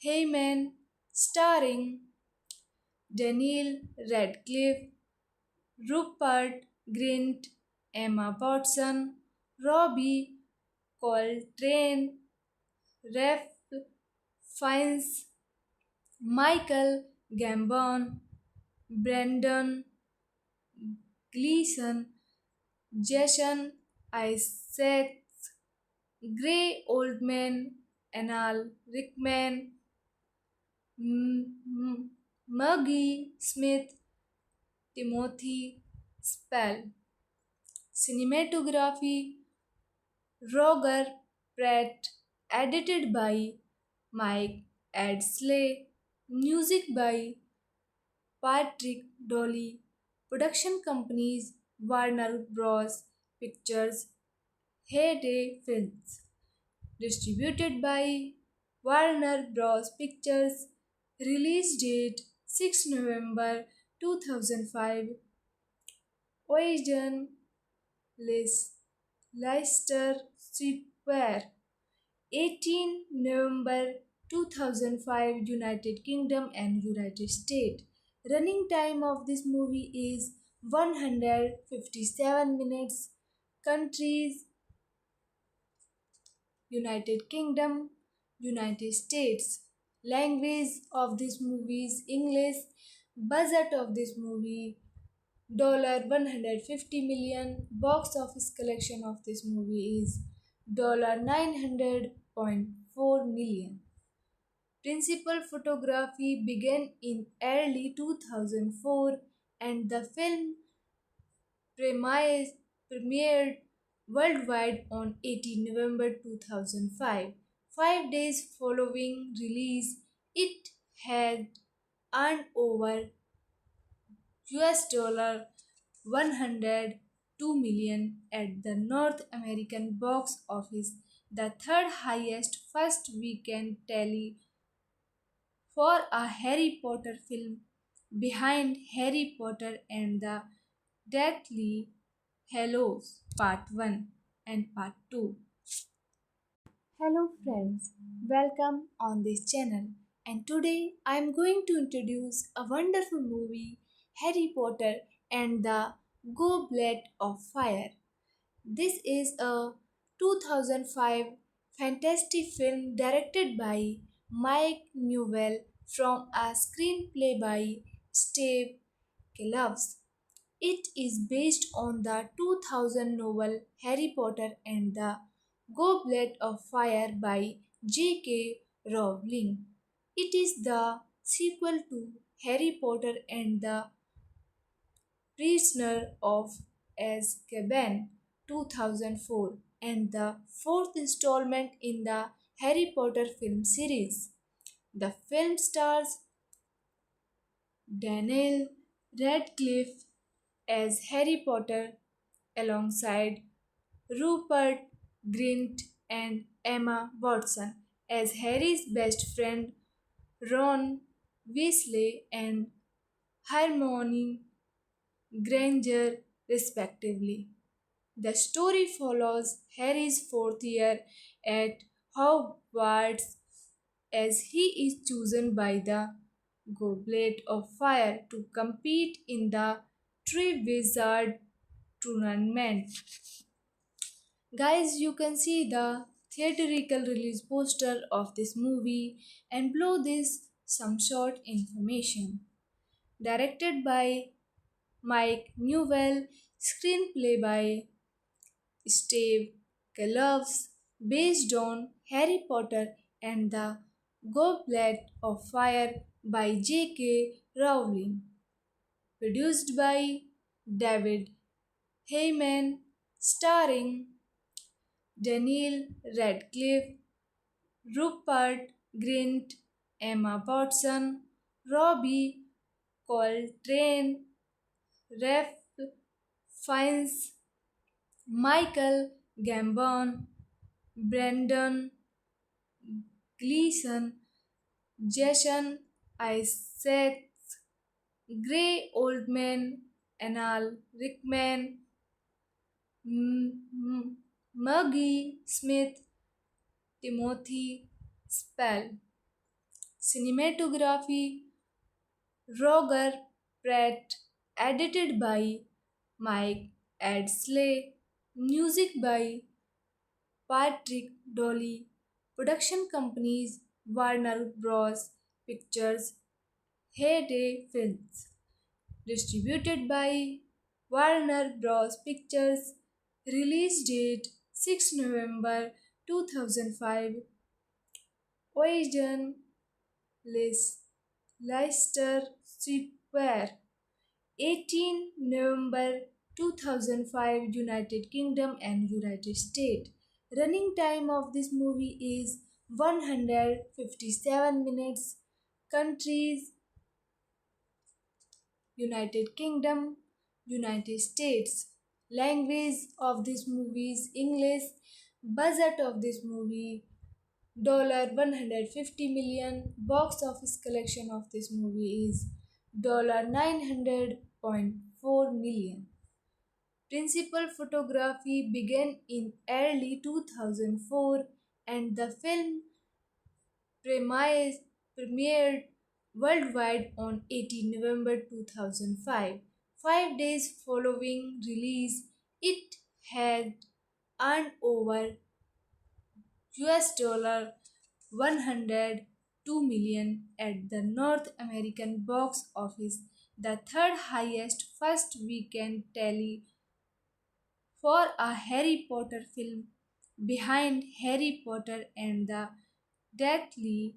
Heyman, starring Daniel Radcliffe, Rupert Grint, Emma Watson, Robbie Coltrane, Ralph Fiennes, Michael Gambon, Brendan Gleeson, Jason Isaacs, Gray Oldman, Anal Rickman, Maggie Smith, Timothy Spall. Cinematography Roger Pratt, edited by Mike Adsley, music by Patrick Dolly, production companies Warner Bros. Pictures, Heyday Films, distributed by Warner Bros. Pictures, release date 6 November 2005, origin Leicester Square, 18 November 2005, United Kingdom and United States. Running time of this movie is 157 minutes. Countries United Kingdom, United States. Language of this movie is English. Budget of this movie $150 million. Box office collection of this movie is $900.4 million. Principal photography began in early 2004 and the film premiered worldwide on 18 November 2005. 5 days following release, it had earned over US $102 million at the North American box office, the third highest first weekend tally for a Harry Potter film, behind Harry Potter and the Deathly Hallows Part 1 and Part 2. Hello friends, welcome on this channel. And today I am going to introduce a wonderful movie, Harry Potter and the Goblet of Fire. This is a 2005 fantasy film directed by Mike Newell from a screenplay by Steve Kloves. It is based on the 2000 novel Harry Potter and the Goblet of Fire by J.K. Rowling. It is the sequel to Harry Potter and the Prisoner of Azkaban 2004 and the fourth installment in the Harry Potter film series. The film stars Daniel Radcliffe as Harry Potter alongside Rupert Grint and Emma Watson as Harry's best friend Ron Weasley and Hermione Granger, respectively. The story follows Harry's fourth year at Hogwarts as he is chosen by the Goblet of Fire to compete in the Triwizard Tournament. Guys, you can see the theatrical release poster of this movie and below this some short information. Directed by Mike Newell, screenplay by Steve Kloves, based on Harry Potter and the Goblet of Fire by J.K. Rowling, produced by David Heyman, starring Daniel Radcliffe, Rupert Grint, Emma Watson, Robbie Coltrane, Ralph Fiennes, Michael Gambon, Brendan Gleeson, Jason Isaacs, Gray Oldman, Anal Rickman, Maggie Smith, Timothy Spall. Cinematography Roger Pratt, edited by Mike Adsley, music by Patrick Dolly, production companies Warner Bros. Pictures, Heyday Films, distributed by Warner Bros. Pictures, release date 6 November 2005, origin Leicester Square, 18 November 2005, United Kingdom and United States. Running time of this movie is 157 minutes. Countries United Kingdom, United States. Language of this movie is English. Budget of this movie $150 million. Box office collection of this movie is $900.4 million. Principal photography began in early 2004 and the film premiered worldwide on 18 November 2005. 5 days following release, it had earned over US $102 million at the North American box office, the third highest first weekend tally for a Harry Potter film, behind Harry Potter and the Deathly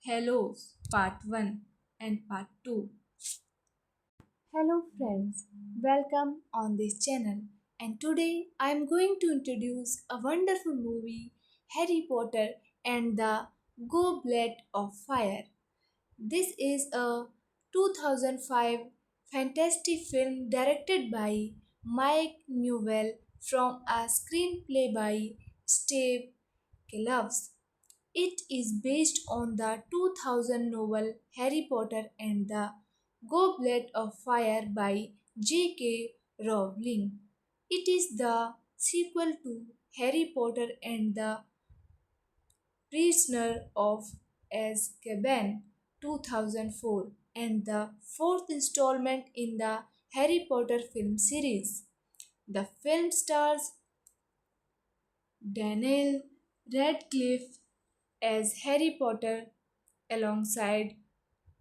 Hallows Part 1 and Part 2. Hello friends, welcome on this channel. And today I am going to introduce a wonderful movie, Harry Potter and the Goblet of Fire. This is a 2005 fantasy film directed by Mike Newell from a screenplay by Steve Kloves. It is based on the 2000 novel Harry Potter and the Goblet of Fire by J.K. Rowling. It is the sequel to Harry Potter and the Prisoner of Azkaban 2004 and the fourth installment in the Harry Potter film series. The film stars Daniel Radcliffe as Harry Potter alongside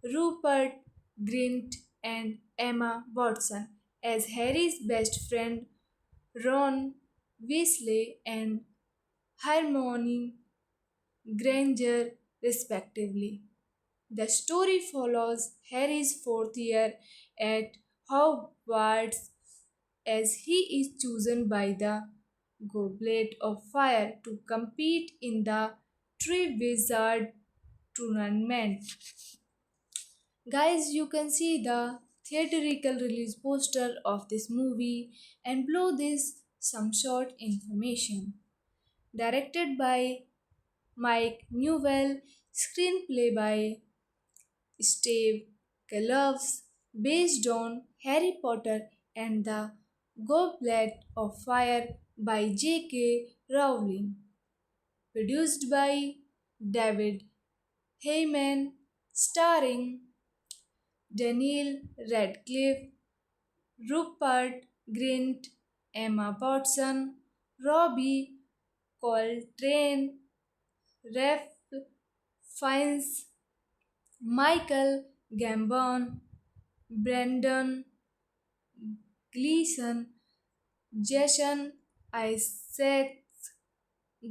Rupert Grint and Emma Watson as Harry's best friend Ron Weasley and Hermione Granger, respectively. The story follows Harry's fourth year at Hogwarts as he is chosen by the Goblet of Fire to compete in the Triwizard Tournament. Guys, you can see the theatrical release poster of this movie and below this some short information. Directed by Mike Newell, screenplay by Steve Kloves, based on Harry Potter and the Goblet of Fire by J.K. Rowling, produced by David Heyman, starring Daniel Radcliffe, Rupert Grint, Emma Watson, Robbie Coltrane, Ralph Fiennes, Michael Gambon, Brendan Gleeson, Jason Isaacs,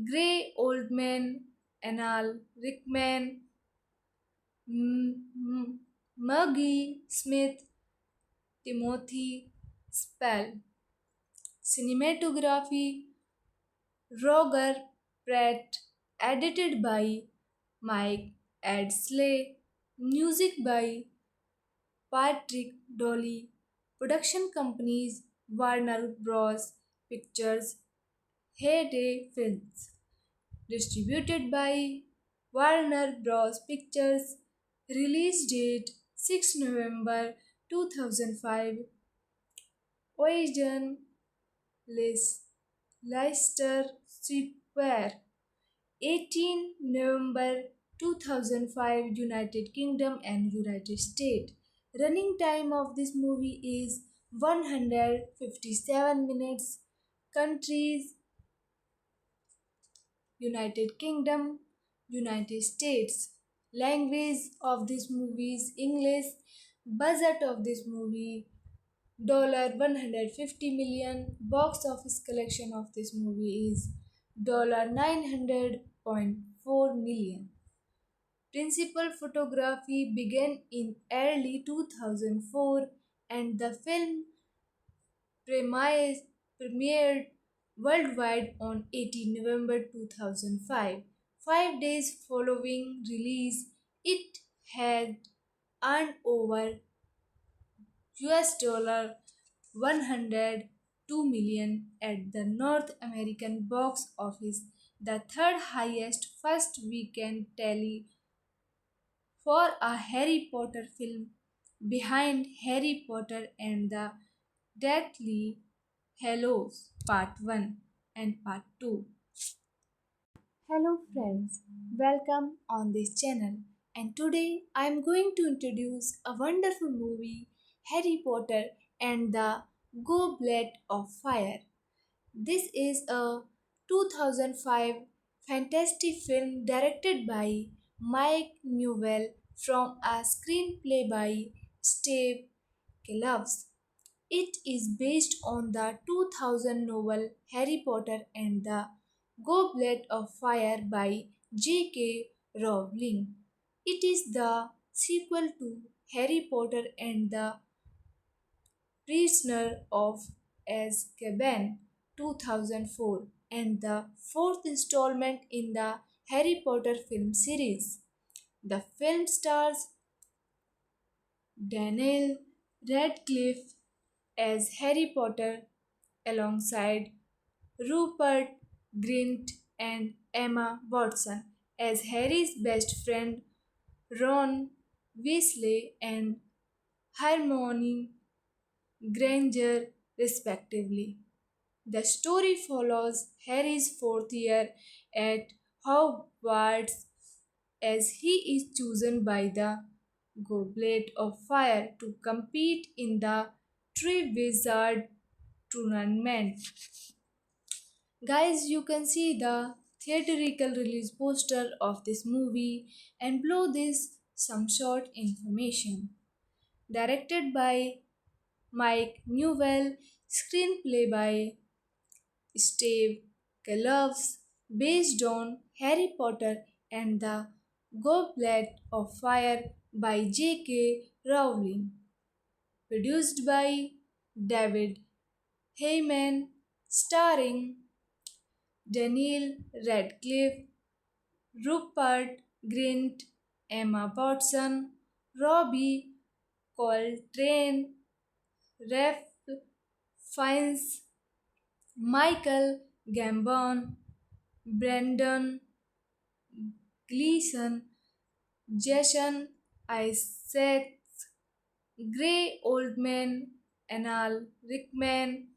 Gray Oldman, Anal Rickman, Maggie Smith, Timothy Spall. Cinematography Roger Pratt, edited by Mike Adsley, music by Patrick Dolly. Production companies Warner Bros. Pictures, Heyday Films. Distributed by Warner Bros. Pictures. Release date 6 November 2005. Origin Leicester Square. 18 November 2005, United Kingdom and United States. Running time of this movie is 157 minutes. Countries United Kingdom, United States. Language of this movie is English. Budget of this movie $150 million. Box office collection of this movie is $900.4 million. Principal photography began in early 2004 and the film premiered worldwide on 18 November 2005. 5 days following release, it had earned over US $102 million at the North American box office, the third highest first weekend tally for a Harry Potter film, behind Harry Potter and the Deathly Hallows Part 1 and Part 2. Hello friends, welcome on this channel, and today I am going to introduce a wonderful movie, Harry Potter and the Goblet of Fire. This is a 2005 fantasy film directed by Mike Newell from a screenplay by Steve Kloves. It is based on the 2000 novel Harry Potter and the Goblet of Fire by J.K. Rowling. It is the sequel to Harry Potter and the Prisoner of Azkaban 2004 and the fourth installment in the Harry Potter film series. The film stars Daniel Radcliffe as Harry Potter alongside Rupert Grint and Emma Watson as Harry's best friend Ron Weasley and Hermione Granger, respectively. The story follows Harry's fourth year at Hogwarts as he is chosen by the Goblet of Fire to compete in the Triwizard Tournament. Guys, you can see the theatrical release poster of this movie and below this some short information. Directed by Mike Newell, screenplay by Steve Kloves, based on Harry Potter and the Goblet of Fire by J.K. Rowling, produced by David Heyman, starring Daniel Radcliffe, Rupert Grint, Emma Watson, Robbie Coltrane, Ralph Fiennes, Michael Gambon, Brendan Gleeson, Jason Isaacs, Gray Oldman, Anal Rickman,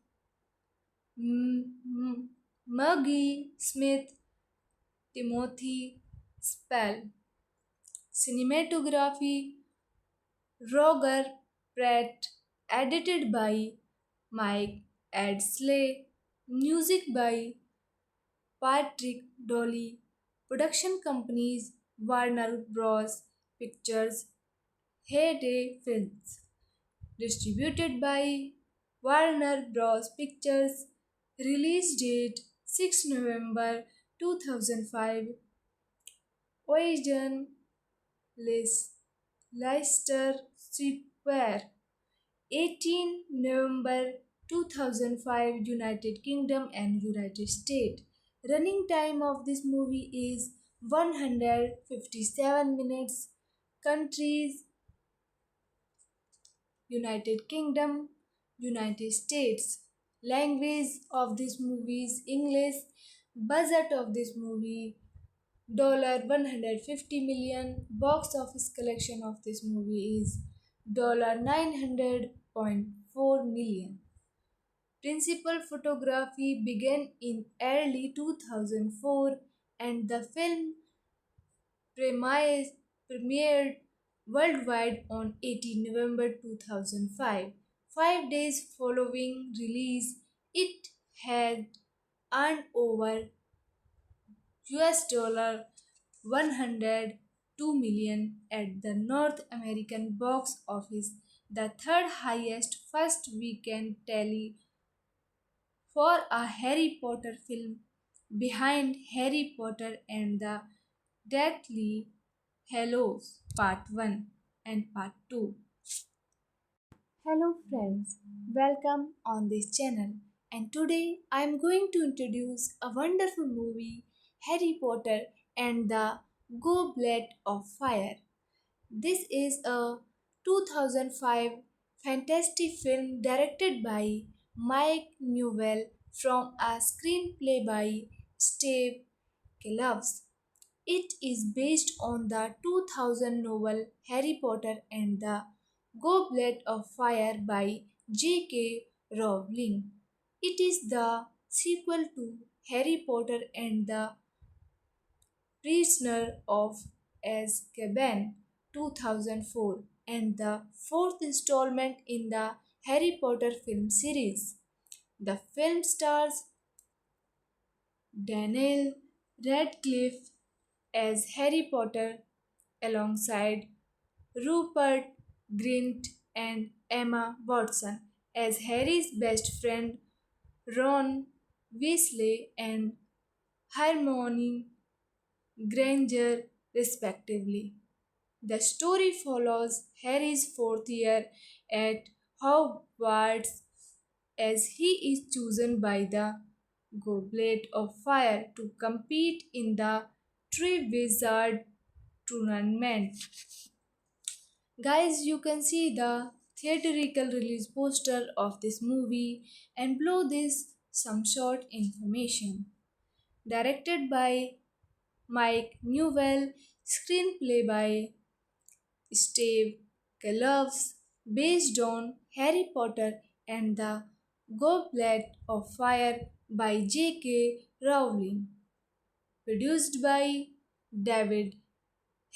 Maggie Smith, Timothy Spall. Cinematography Roger Pratt, edited by Mike Adsley, music by Patrick Dolly, production companies Warner Bros. Pictures, Heyday Films, distributed by Warner Bros. Pictures, release date 6 November 2005, origin Leicester Square. 18 November 2005, United Kingdom and United States. Running time of this movie is 157 minutes. Countries United Kingdom, United States. Language of this movie is English. Budget of this movie $150 million. Box office collection of this movie is $900.4 million. Principal photography began in early 2004 and the film premiered worldwide on 18 November 2005. 5 days following release, it had earned over US $102 million at the North American box office, the third highest first weekend tally for a Harry Potter film, behind Harry Potter and the Deathly Hallows Part 1 and Part 2. Hello friends, welcome on this channel. And today I am going to introduce a wonderful movie, Harry Potter and the Goblet of Fire. This is a 2005 fantasy film directed by Mike Newell from a screenplay by Steve Kloves. It is based on the 2000 novel Harry Potter and the Goblet of Fire by J.K. Rowling. It is the sequel to Harry Potter and the Prisoner of Azkaban 2004 and the fourth installment in the Harry Potter film series. The film stars Daniel Radcliffe as Harry Potter alongside Rupert Grint and Emma Watson as Harry's best friend Ron Weasley and Hermione Granger, respectively. The story follows Harry's fourth year at Hogwarts as he is chosen by the Goblet of Fire to compete in the Triwizard Tournament. Guys, you can see the theatrical release poster of this movie and below this some short information. Directed by Mike Newell, screenplay by Steve Kloves, based on Harry Potter and the Goblet of Fire by J.K. Rowling, produced by David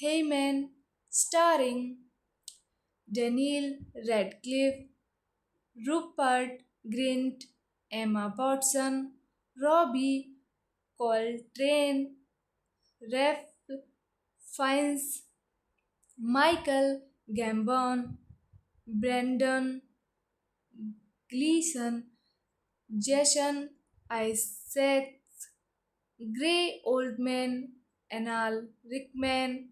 Heyman, starring Daniel Radcliffe, Rupert Grint, Emma Watson, Robbie Coltrane, Ralph Fiennes, Michael Gambon, Brendan Gleeson, Jason Isaacs, Gray Oldman, Anal Rickman,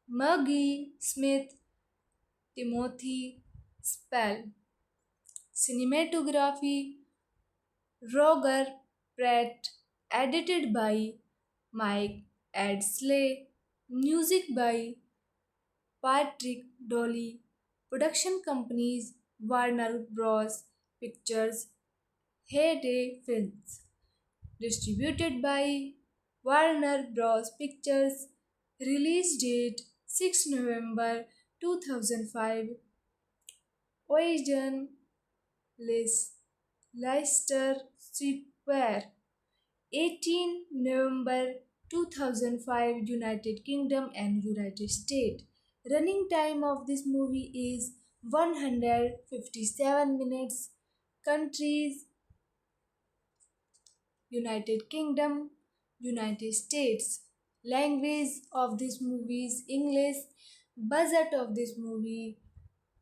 Maggie Smith, Timothy Spall. Cinematography Roger Pratt, edited by Mike Adsley, music by Patrick Dolly, production companies Warner Bros. Pictures, Heyday Films, distributed by Warner Bros. Pictures, release date 6 November 2005, origin Leicester Square, 18 November 2005, United Kingdom and United States. Running time of this movie is 157 minutes. Countries United Kingdom, United States. Language of this movie is English. Budget of this movie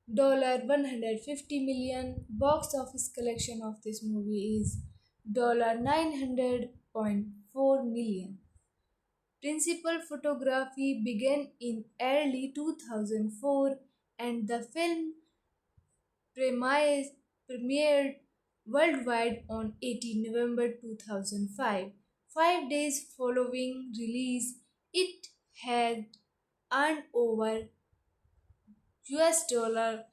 $150 million. Box office collection of this movie is $900.4 million. Principal photography began in early 2004 and the film premiered worldwide on 18 November 2005. 5 days following release, it had earned over US $102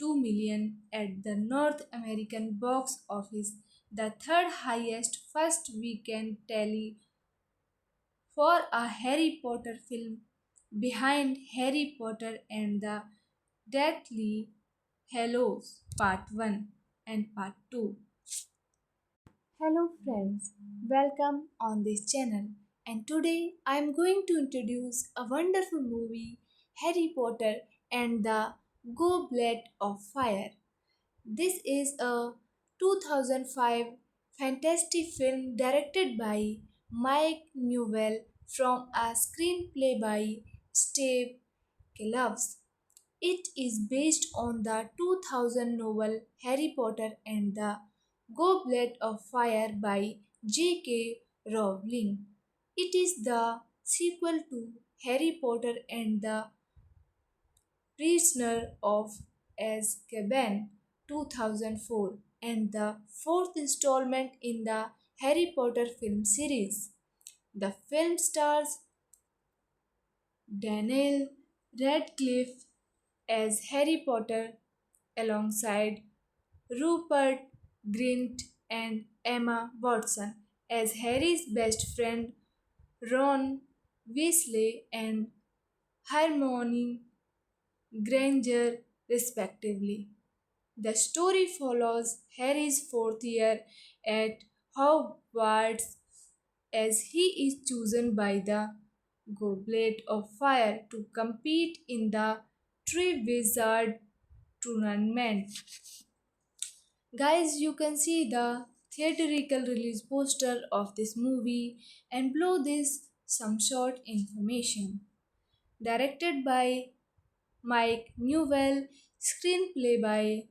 million at the North American box office, the third highest first weekend tally for a Harry Potter film, behind Harry Potter and the Deathly Hallows Part 1 and Part 2. Hello friends, welcome on this channel. And today I am going to introduce a wonderful movie, Harry Potter and the Goblet of Fire. This is a 2005 fantasy film directed by Mike Newell from a screenplay by Steve Kloves. It is based on the 2000 novel Harry Potter and the Goblet of Fire by J.K. Rowling. It is the sequel to Harry Potter and the Prisoner of Azkaban 2004 and the fourth installment in the Harry Potter film series. The film stars Daniel Radcliffe as Harry Potter alongside Rupert Grint and Emma Watson as Harry's best friend Ron Weasley and Hermione Granger, respectively. The story follows Harry's fourth year at Hogwarts as he is chosen by the Goblet of Fire to compete in the Triwizard tournament. Guys, you can see the theatrical release poster of this movie and below this some short information. Directed by Mike Newell, screenplay by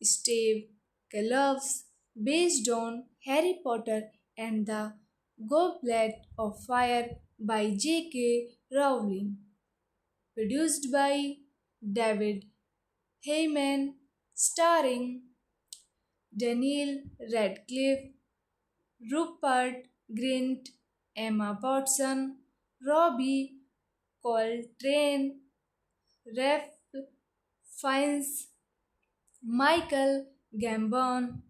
Steve Kloves, based on Harry Potter and the Goblet of Fire by J.K. Rowling, produced by David Heyman, starring Daniel Radcliffe, Rupert Grint, Emma Watson, Robbie Coltrane, Ralph Fiennes, Michael Gambon,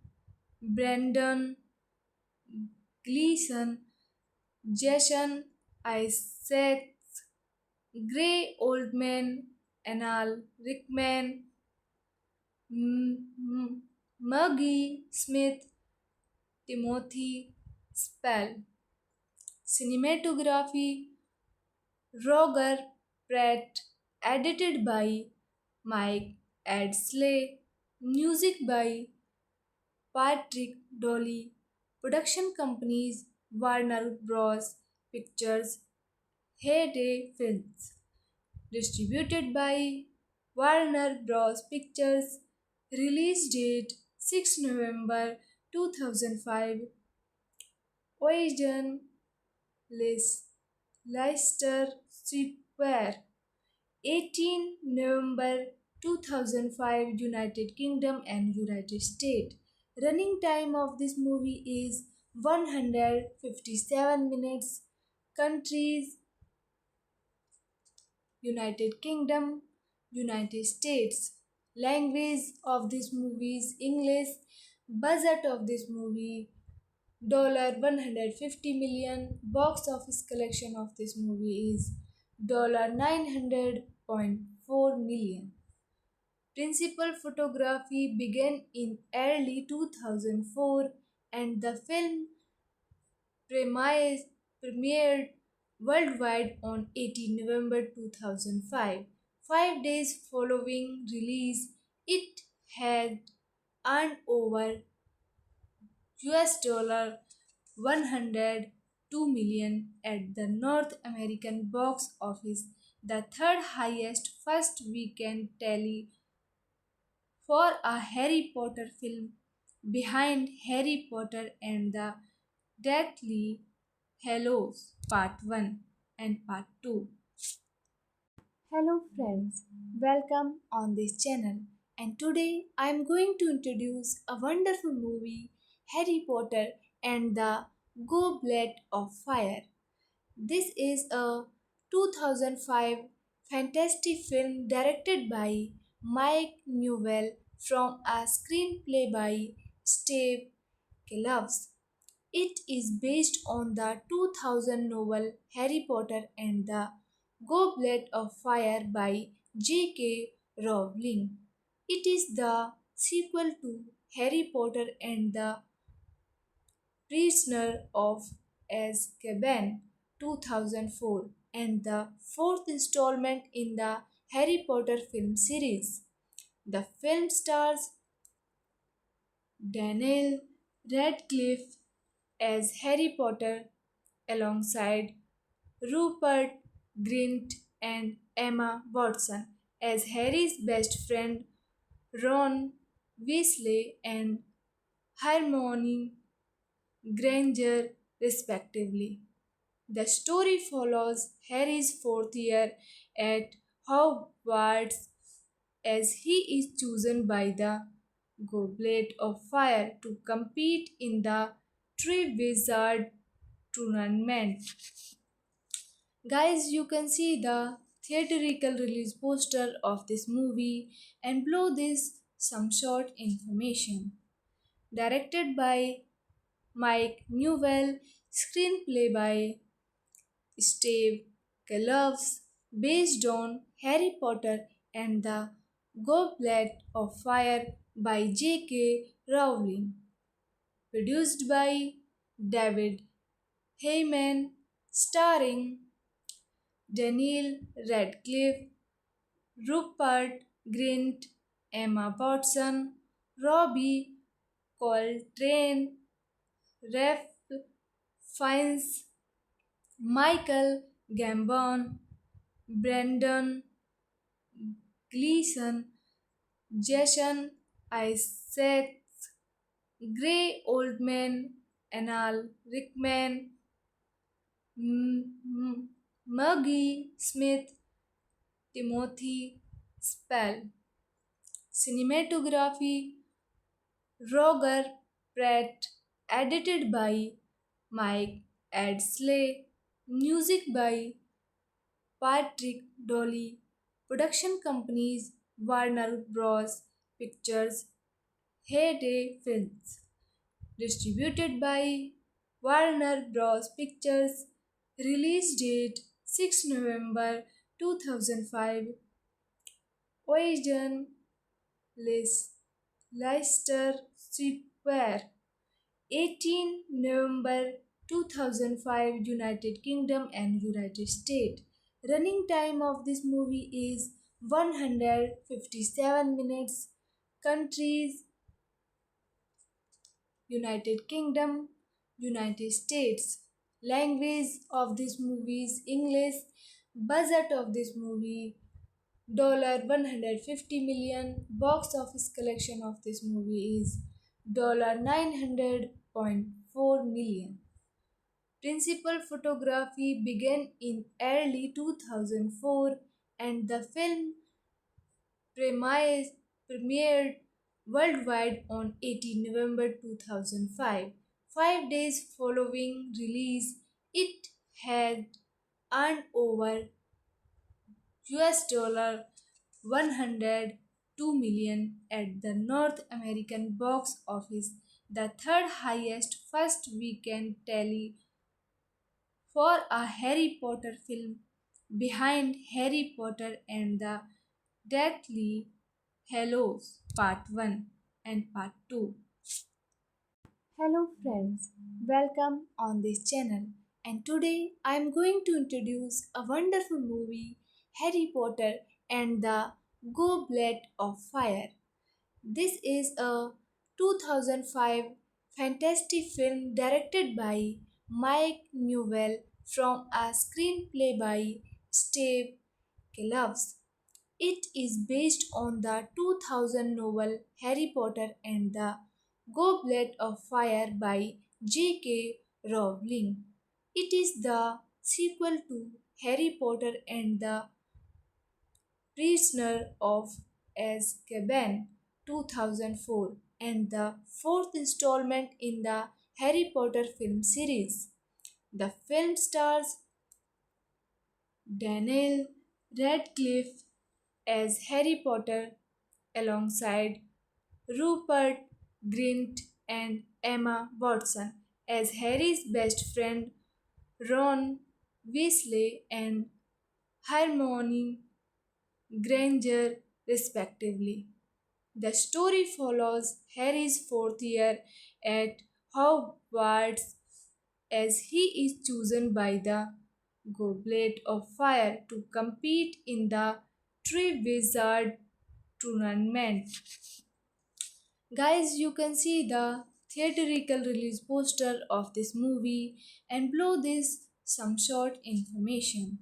Brendan Gleeson, Jason Isaacs, Gray Oldman, Anal Rickman, Maggie Smith, Timothy Spall. Cinematography Roger Pratt, edited by Mike Adsley, music by Patrick Dolly, production companies Warner Bros. Pictures, Heyday Films, distributed by Warner Bros. Pictures, release date 6 November 2005, Ocean Leicester Square, 18 November 2005, United Kingdom and United States. Running time of this movie is 157 minutes. Countries United Kingdom, United States. Language of this movie is English. Budget of this movie $150 million. Box office collection of this movie is $900.4 million. Principal photography began in early 2004 and the film premiered worldwide on 18 November 2005. 5 days following release, it had earned over $102 million at the North American box office, the third highest first weekend tally for a Harry Potter film, behind Harry Potter and the Deathly Hallows Part 1 and Part 2. Hello friends, welcome on this channel. And today I am going to introduce a wonderful movie, Harry Potter and the Goblet of Fire. This is a 2005 fantasy film directed by Mike Newell from a screenplay by Steve Kloves. It is based on the 2000 novel Harry Potter and the Goblet of Fire by J.K. Rowling. It is the sequel to Harry Potter and the Prisoner of Azkaban 2004 and the fourth installment in the Harry Potter film series. The film stars Daniel Radcliffe as Harry Potter alongside Rupert Grint and Emma Watson as Harry's best friend Ron Weasley and Hermione Granger, respectively. The story follows Harry's fourth year at Hogwarts as he is chosen by the Goblet of Fire to compete in the Triwizard tournament. Guys, you can see the theatrical release poster of this movie and below this some short information. Directed by Mike Newell, screenplay by Steve Kloves, based on Harry Potter and the Goblet of Fire by J.K. Rowling, produced by David Heyman, starring Daniel Radcliffe, Rupert Grint, Emma Watson, Robbie Coltrane, Ralph Fiennes, Michael Gambon, Brendan Gleeson, Jason Isaacs, Gray Oldman, Anal Rickman, Maggie Smith, Timothy Spall. Cinematography Roger Pratt, edited by Mike Adsley, music by Patrick Dolly, production companies Warner Bros. Pictures, Heyday Films, distributed by Warner Bros. Pictures, release date 6 November 2005, origin Leicester Square, 18 November 2005, United Kingdom and United States. Running time of this movie is 157 minutes. Countries United Kingdom, United States. Language of this movie is English. Budget of this movie $150 million. Box office collection of this movie is $900.4 million. Principal photography began in early 2004 and the film premiered worldwide on 18 November 2005. 5 days following release, it had earned over US $102 million at the North American box office, the third highest first weekend tally for a Harry Potter film, behind Harry Potter and the Deathly Hallows Part 1 and Part 2. Hello friends, welcome on this channel. And today I am going to introduce a wonderful movie, Harry Potter and the Goblet of Fire. This is a 2005 fantasy film directed by Mike Newell from a screenplay by Steve Kloves. It is based on the 2000 novel Harry Potter and the Goblet of Fire by J.K. Rowling. It is the sequel to Harry Potter and the Prisoner of Azkaban 2004 and the fourth installment in the Harry Potter film series. The film stars Daniel Radcliffe as Harry Potter alongside Rupert Grint and Emma Watson as Harry's best friend Ron Weasley and Hermione Granger, respectively. The story follows Harry's fourth year at Hogwarts as he is chosen by the Goblet of Fire to compete in the Triwizard tournament. Guys, you can see the theatrical release poster of this movie and below this some short information.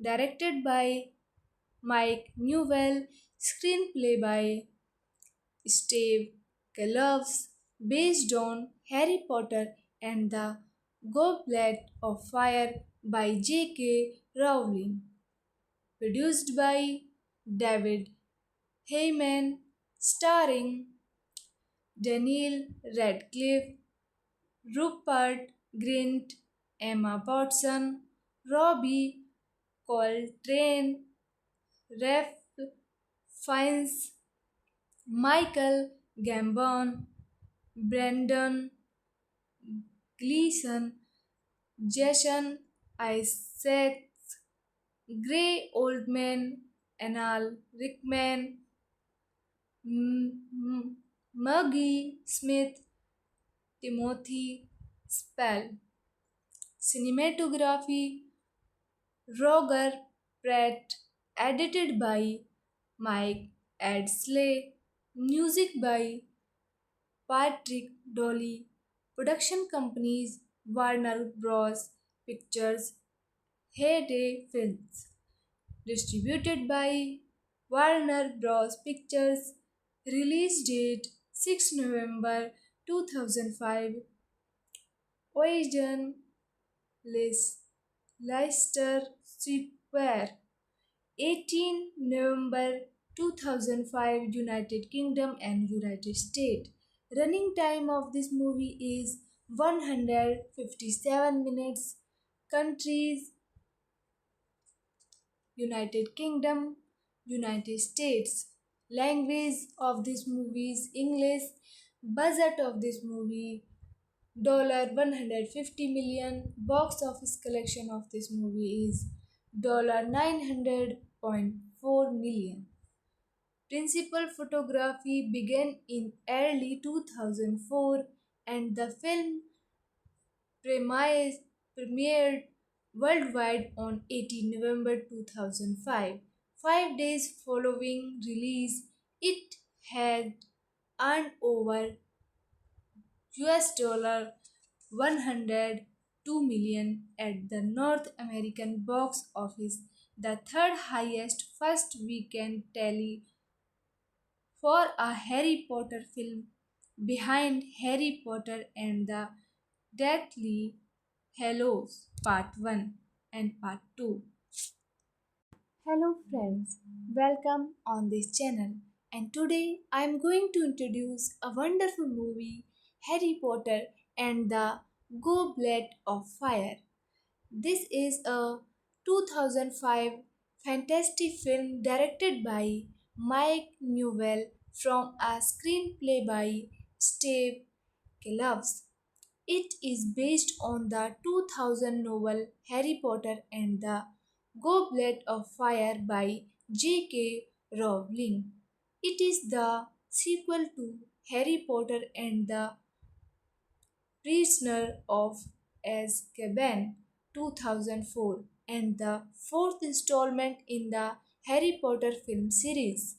Directed by Mike Newell, screenplay by Steve Kloves, based on Harry Potter and the Goblet of Fire by J.K. Rowling, produced by David Heyman, starring Daniel Radcliffe, Rupert Grint, Emma Watson, Robbie Coltrane, Ralph Fiennes, Michael Gambon, Brendan Gleeson, Jason Isaacs, Gray Oldman, Anal Rickman, Maggie Smith, Timothy Spall. Cinematography Roger Pratt, edited by Mike Adsley, music by Patrick Dolly, production companies Warner Bros. Pictures, Heyday Films, distributed by Warner Bros. Pictures, release date 6 November 2005, origin Leicester Square, 18 November 2005, United Kingdom and United States. Running time of this movie is 157 minutes. Countries United Kingdom, United States. Language of this movie is English. Budget of this movie $150 million. Box office collection of this movie is $900.4 million. Principal photography began in early 2004 and the film premiered worldwide on 18 November 2005. 5 days following release, it had earned over US $102 million at the North American box office, the third highest first weekend tally for a Harry Potter film, behind Harry Potter and the Deathly Hallows Part 1 and Part 2. Hello friends, welcome on this channel, and today I am going to introduce a wonderful movie, Harry Potter and the Goblet of Fire. This is a 2005 fantasy film directed by Mike Newell from a screenplay by Steve Kloves. It is based on the 2000 novel Harry Potter and the Goblet of Fire by J.K. Rowling. It is the sequel to Harry Potter and the Prisoner of Azkaban 2004 and the fourth installment in the Harry Potter film series.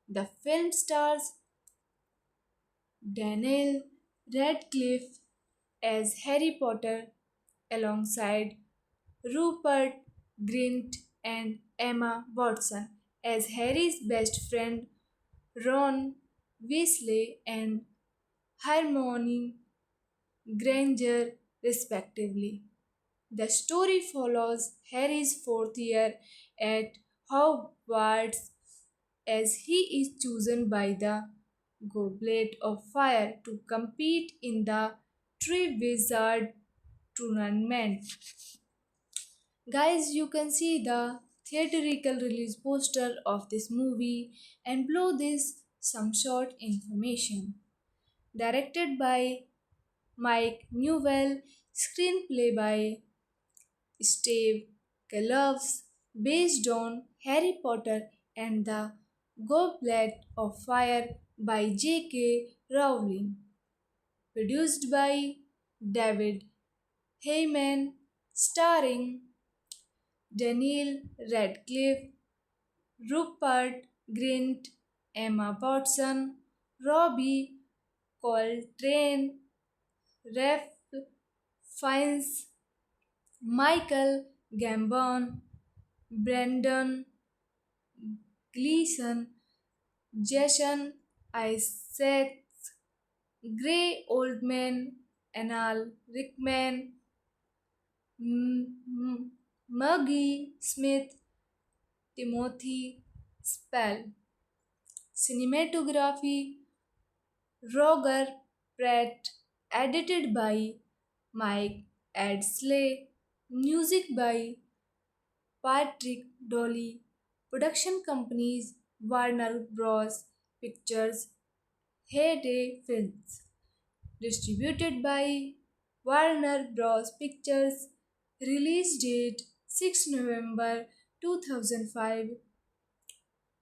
The film stars Daniel Radcliffe as Harry Potter alongside Rupert Grint and Emma Watson as Harry's best friend Ron Weasley and Hermione Granger, respectively. The story follows Harry's fourth year at Hogwarts as he is chosen by the Goblet of Fire to compete in the Triwizard tournament. Guys, you can see the theatrical release poster of this movie and below this some short information. Directed by Mike Newell, screenplay by Steve Kloves, based on Harry Potter and the Goblet of Fire by J.K. Rowling, produced by David Heyman, starring Daniel Radcliffe, Rupert Grint, Emma Watson, Robbie Coltrane, Ralph Fiennes, Michael Gambon, Brandon Gleeson, Jason Isaacs, Gray Oldman, Anal Rickman, Maggie Smith, Timothy Spall. Cinematography Roger Pratt, edited by Mike Adsley, music by Patrick Dolly, production companies Warner Bros. Pictures, Heyday Films, distributed by Warner Bros. Pictures, release date 6 November 2005,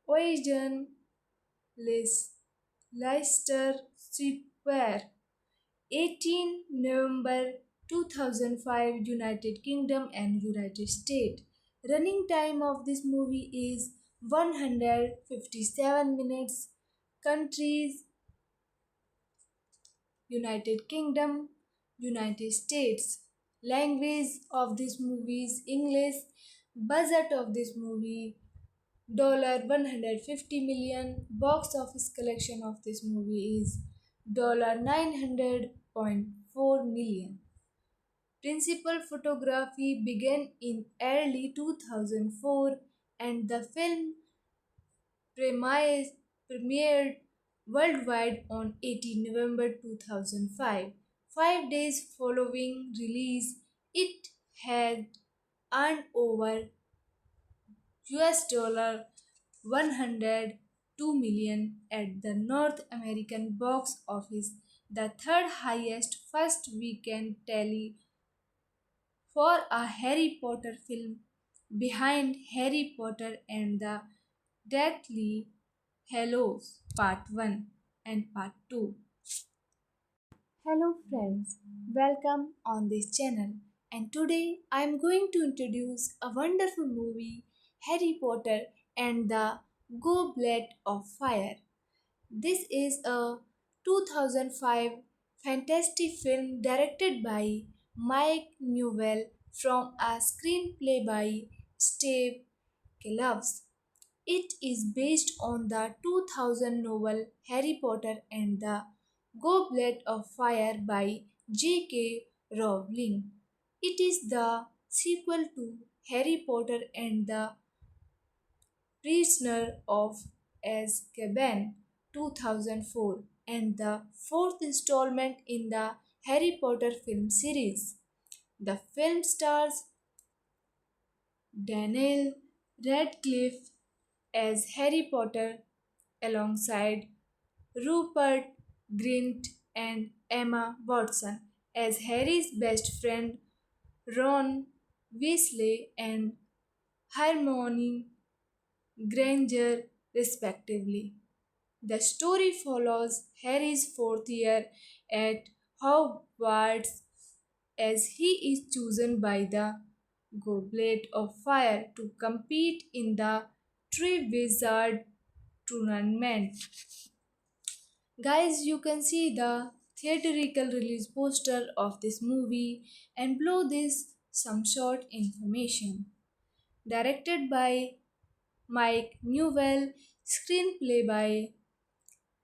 origin Leicester Square, 18 November 2005, United Kingdom and United States. Running time of this movie is 157 minutes. Countries United Kingdom, United States. Language of this movie is English. Budget of this movie $150 million. Box office collection of this movie is $900.4 million. Principal photography began in early 2004 and the film premiered worldwide on 18 November 2005. 5 days following release, it had earned over US $102 million at the North American box office, the third highest first weekend tally for a Harry Potter film, behind Harry Potter and the Deathly Hallows Part 1 and Part 2. Hello friends, welcome on this channel. And today I am going to introduce a wonderful movie, Harry Potter and the Goblet of Fire. This is a 2005 fantasy film directed by Mike Newell from a screenplay by Steve Kloves. It is based on the 2000 novel Harry Potter and the Goblet of Fire by J.K. Rowling. It is the sequel to Harry Potter and the Prisoner of Azkaban 2004 and the fourth installment in the Harry Potter film series. The film stars Daniel Radcliffe as Harry Potter alongside Rupert Grint and Emma Watson as Harry's best friend Ron Weasley and Hermione Granger, respectively. The story follows Harry's fourth year at Hogwarts as he is chosen by the Goblet of Fire to compete in the Triwizard Tournament. Guys, you can see the theatrical release poster of this movie and below this some short information. Directed by Mike Newell, screenplay by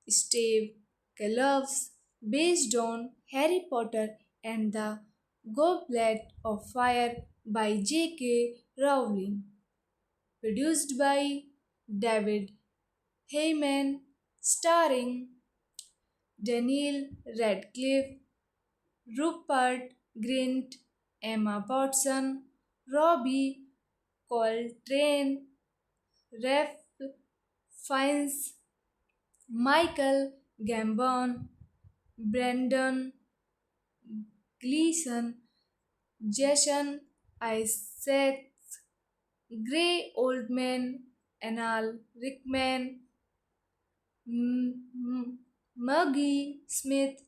Steve Kloves, based on Harry Potter and the Goblet of Fire by J.K. Rowling, produced by David Heyman, starring Daniel Radcliffe, Rupert Grint, Emma Watson, Robbie Coltrane, Ralph Fiennes, Michael Gambon, Brandon Gleeson, Jason Isaacs, Gray Oldman, Anal Rickman, Maggie Smith,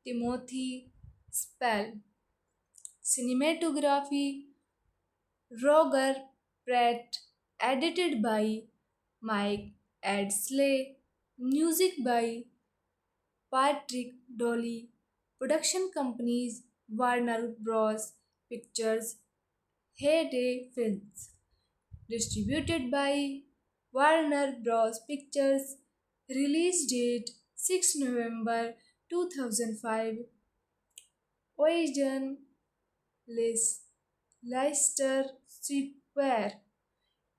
Timothy Spall. Cinematography Roger Pratt, edited by Mike Adsley, music by Patrick Dolly, production companies Warner Bros. Pictures, Heyday Films, distributed by Warner Bros. Pictures, release date 6 November 2005, origin Leicester Square,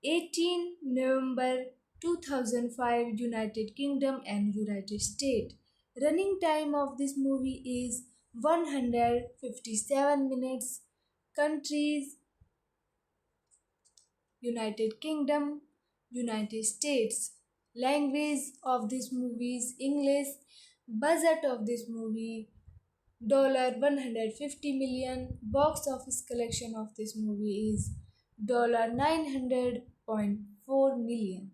18 November 2005, United Kingdom and United States. Running time of this movie is 157 minutes. Countries United Kingdom, United States. Language of this movie is English. Budget of this movie $150 million. Box office collection of this movie is $900.4 million.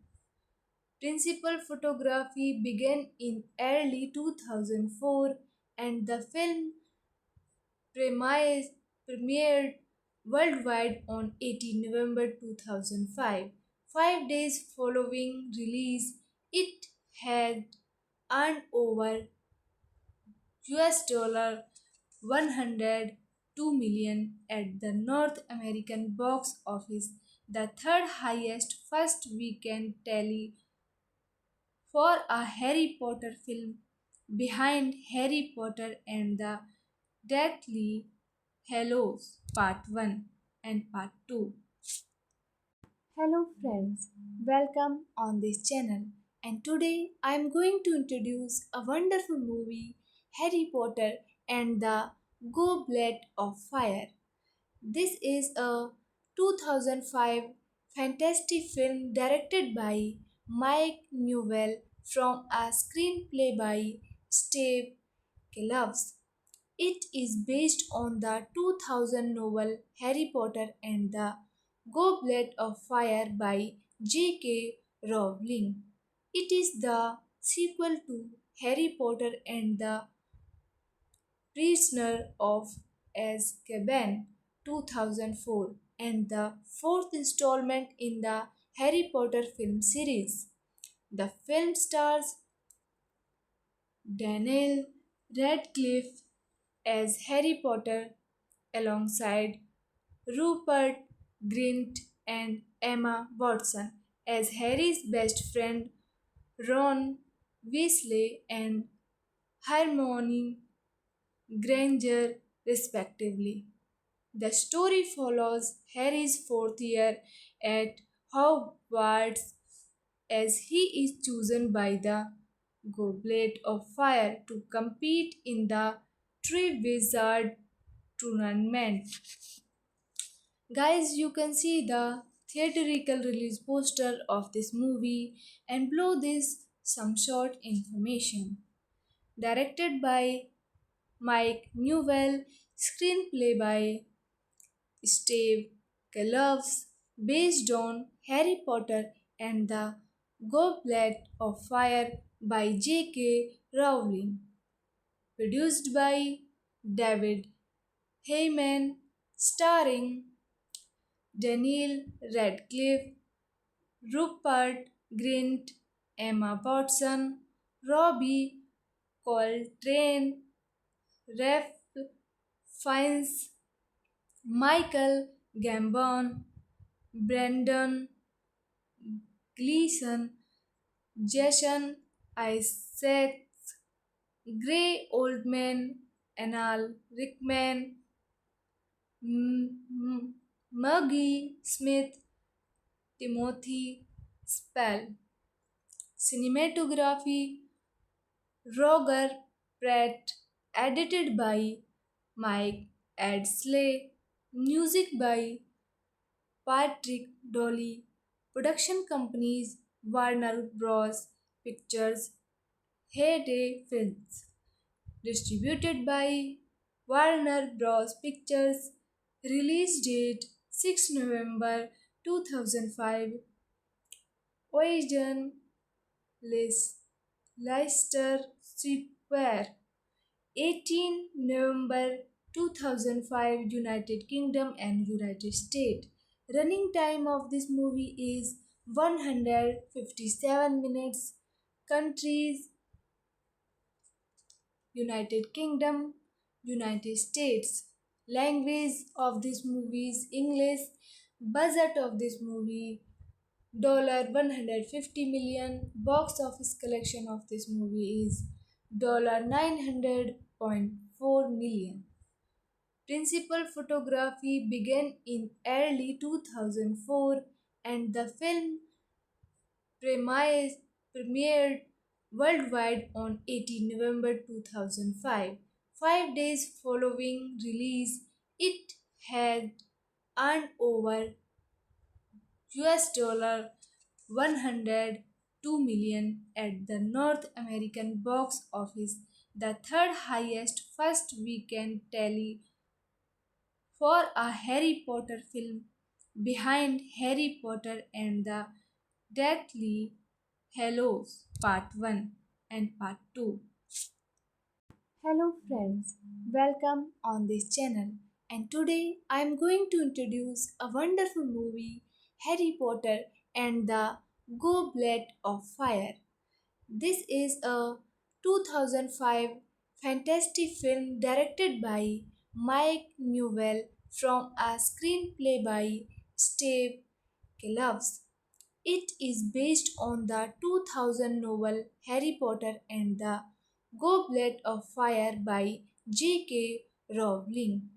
Principal photography began in early 2004 and the film premiered worldwide on 18 November 2005. 5 days following release, it had earned over US $102 million at the North American box office, the third highest first weekend tally for a Harry Potter film, behind Harry Potter and the Deathly Hallows Part 1 and Part 2. Hello friends, welcome on this channel, and today I am going to introduce a wonderful movie, Harry Potter and the Goblet of Fire. This is a 2005 fantasy film directed by Mike Newell from a screenplay by Steve Kloves. It is based on the 2000 novel Harry Potter and the Goblet of Fire by J.K. Rowling. It is the sequel to Harry Potter and the Prisoner of Azkaban 2004 and the fourth installment in the Harry Potter film series. The film stars Daniel Radcliffe as Harry Potter alongside Rupert Grint and Emma Watson as Harry's best friend Ron Weasley and Hermione Granger, respectively. The story follows Harry's fourth year at Hogwarts as he is chosen by the Goblet of Fire to compete in the Triwizard Tournament. Guys, you can see the theatrical release poster of this movie and below this some short information. Directed by Mike Newell, screenplay by Steve Kloves, based on Harry Potter and the Goblet of Fire by J.K. Rowling, produced by David Heyman, starring Daniel Radcliffe, Rupert Grint, Emma Watson, Robbie Coltrane, Ralph Fiennes, Michael Gambon, Brandon Gleeson, Jason Isaacs, Gray Oldman, Anal Rickman, Maggie Smith, Timothy Spall. Cinematography Roger Pratt, edited by Mike Adsley, music by Patrick Dolly. Production companies Warner Bros. Pictures, Heyday Films. Distributed by Warner Bros. Pictures. Release date 6 November 2005. Origin Leicester Square. 18 November 2005, United Kingdom and United States. Running time of this movie is 157 minutes. Countries United Kingdom, United States. Language of this movie is English. Budget of this movie $150 million. Box office collection of this movie is $900.4 million. Principal photography began in early 2004 and the film premiered worldwide on 18 November 2005. 5 days following release, it had earned over US $102 million at the North American box office, the third highest first weekend tally for a Harry Potter film, behind Harry Potter and the Deathly Hallows Part 1 and Part 2. Hello friends, welcome on this channel. And today I am going to introduce a wonderful movie, Harry Potter and the Goblet of Fire. This is a 2005 fantasy film directed by Mike Newell from a screenplay by Steve Kloves. It is based on the 2000 novel Harry Potter and the Goblet of Fire by J.K. Rowling.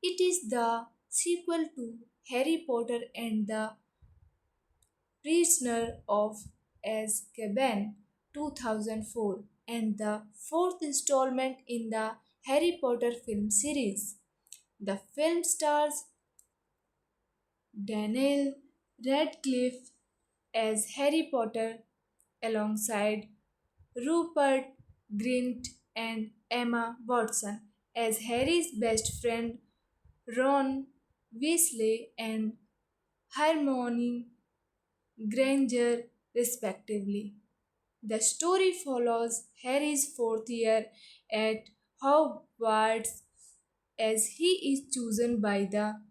It is the sequel to Harry Potter and the Prisoner of Azkaban 2004 and the fourth installment in the Harry Potter film series. The film stars Daniel Radcliffe as Harry Potter alongside Rupert Grint and Emma Watson as Harry's best friend Ron Weasley and Hermione Granger, respectively. The story follows Harry's fourth year at Hogwarts as he is chosen by the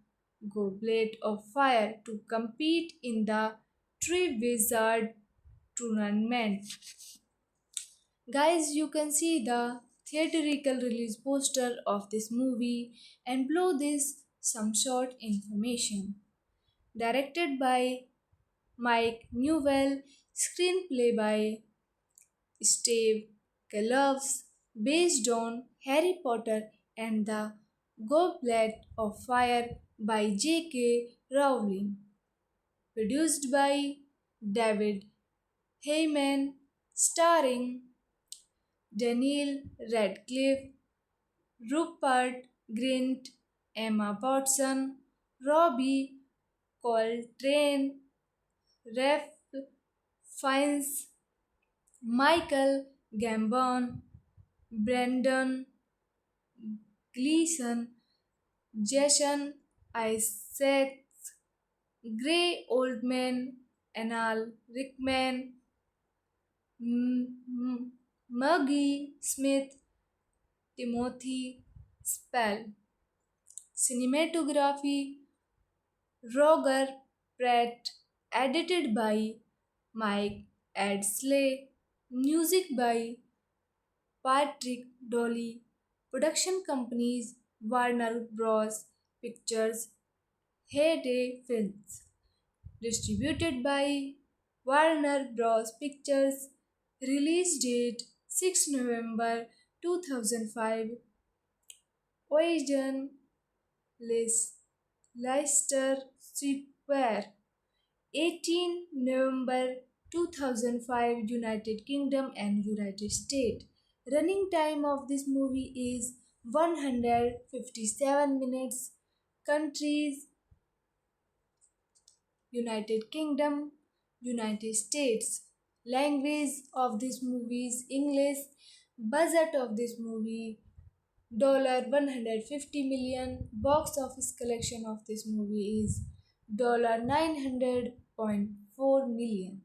Goblet of Fire to compete in the Triwizard tournament. Guys, you can see the theatrical release poster of this movie and below this some short information. Directed by Mike Newell, screenplay by Steve Kloves, based on Harry Potter and the Goblet of Fire by J.K. Rowling, produced by David Heyman, starring Daniel Radcliffe, Rupert Grint, Emma Watson, Robbie Coltrane, Ralph Fiennes, Michael Gambon, Brendan Gleeson, Jason Isaacs, Gray Oldman, Anal Rickman, Maggie Smith, Timothy Spall. Cinematography Roger Pratt, edited by Mike Adsley, music by Patrick Dolly, production companies Warner Bros. Pictures, Heyday Films, distributed by Warner Bros. Pictures, release date 6 November 2005, origin Leicester Square. 18 November 2005, United Kingdom and United States. Running time of this movie is 157 minutes. Countries United Kingdom, United States. Language of this movie is English. Budget of this movie $150 million. Box office collection of this movie is $900.4 million.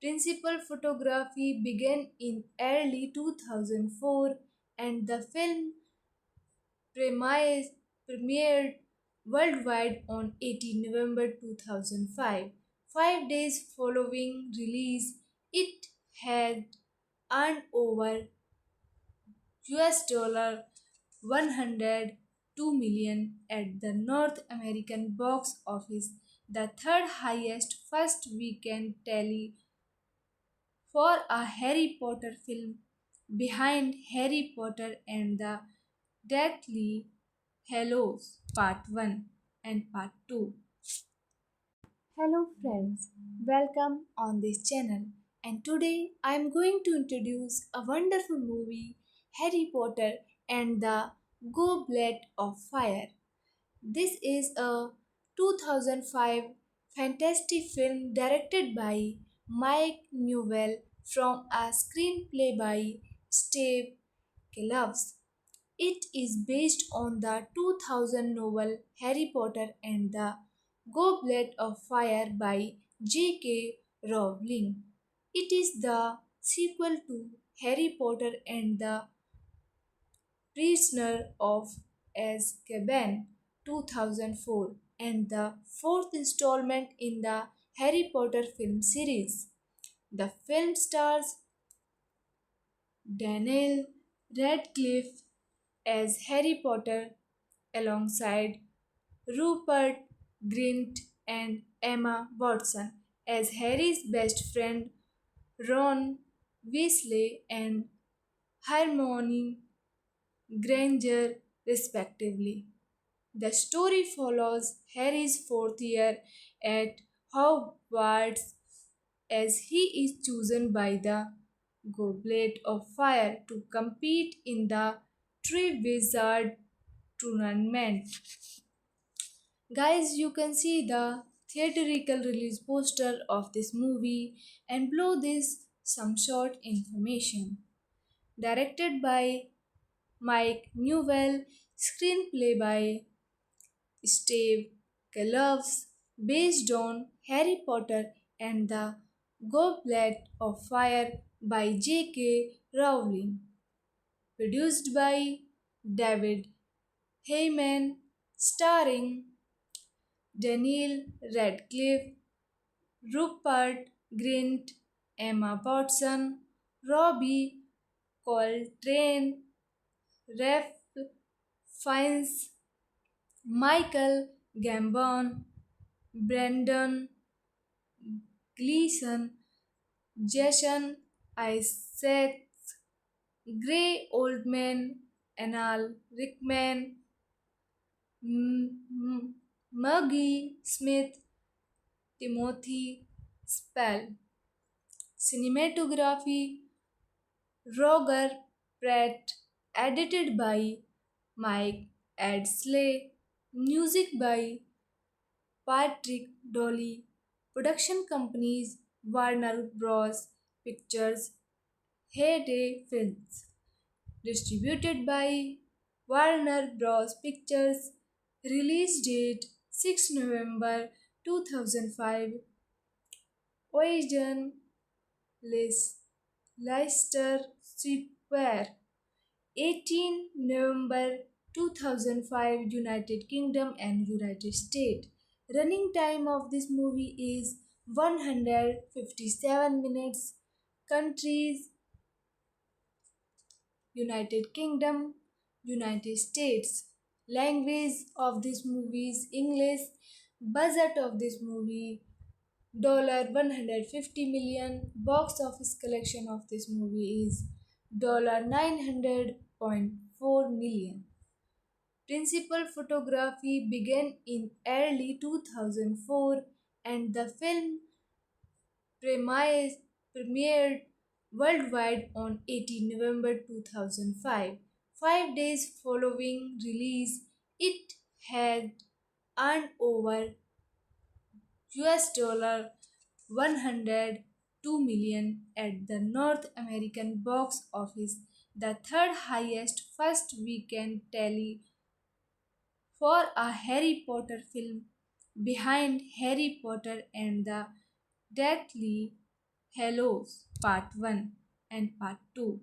Principal photography began in early 2004 and the film premiered worldwide on 18 November 2005. 5 days following release, it had earned over US dollar 102 million at the North American box office, the third highest first weekend tally for a Harry Potter film, behind Harry Potter and the Deathly Hallows Part 1 and Part 2. Hello friends, welcome on this channel. And today I am going to introduce a wonderful movie, Harry Potter and the Goblet of Fire. This is a 2005 fantasy film directed by Mike Newell from a screenplay by Steve Kloves. It is based on the 2000 novel Harry Potter and the Goblet of Fire by J.K. Rowling. It is the sequel to Harry Potter and the Prisoner of Azkaban 2004 and the fourth installment in the Harry Potter film series. The film stars Daniel Radcliffe as Harry Potter alongside Rupert Grint and Emma Watson as Harry's best friend Ron Weasley and Hermione Granger, respectively. The story follows Harry's fourth year at Hogwarts as he is chosen by the Goblet of Fire to compete in the Triwizard tournament. Guys, you can see the theatrical release poster of this movie and below this some short information. Directed by Mike Newell, screenplay by Steve Kloves, based on Harry Potter and the Goblet of Fire by J.K. Rowling, produced by David Heyman, starring Daniel Radcliffe, Rupert Grint, Emma Watson, Robbie Coltrane, Ralph Fiennes, Michael Gambon, Brendan Gleeson, Jason Isaacs, Gray Oldman, Anal Rickman, Maggie Smith, Timothy Spall. Cinematography Roger Pratt, edited by Mike Adsley, music by Patrick Dolly, production companies Warner Bros. Pictures, Heyday Films, distributed by Warner Bros. Pictures, release date 6 November 2005, origin Leicester Square, 18 November 2005, United Kingdom and United States. Running time of this movie is 157 minutes. Countries United Kingdom, United States. Language of this movie is English. Budget of this movie $150 million. Box office collection of this movie is $900.4 million. Principal photography began in early 2004 and the film premiered worldwide on 18 November 2005. 5 days following release, it had earned over US dollar 102 million at the North American box office, the third highest first weekend tally for a Harry Potter film, behind Harry Potter and the Deathly Hallows Part 1 and Part 2.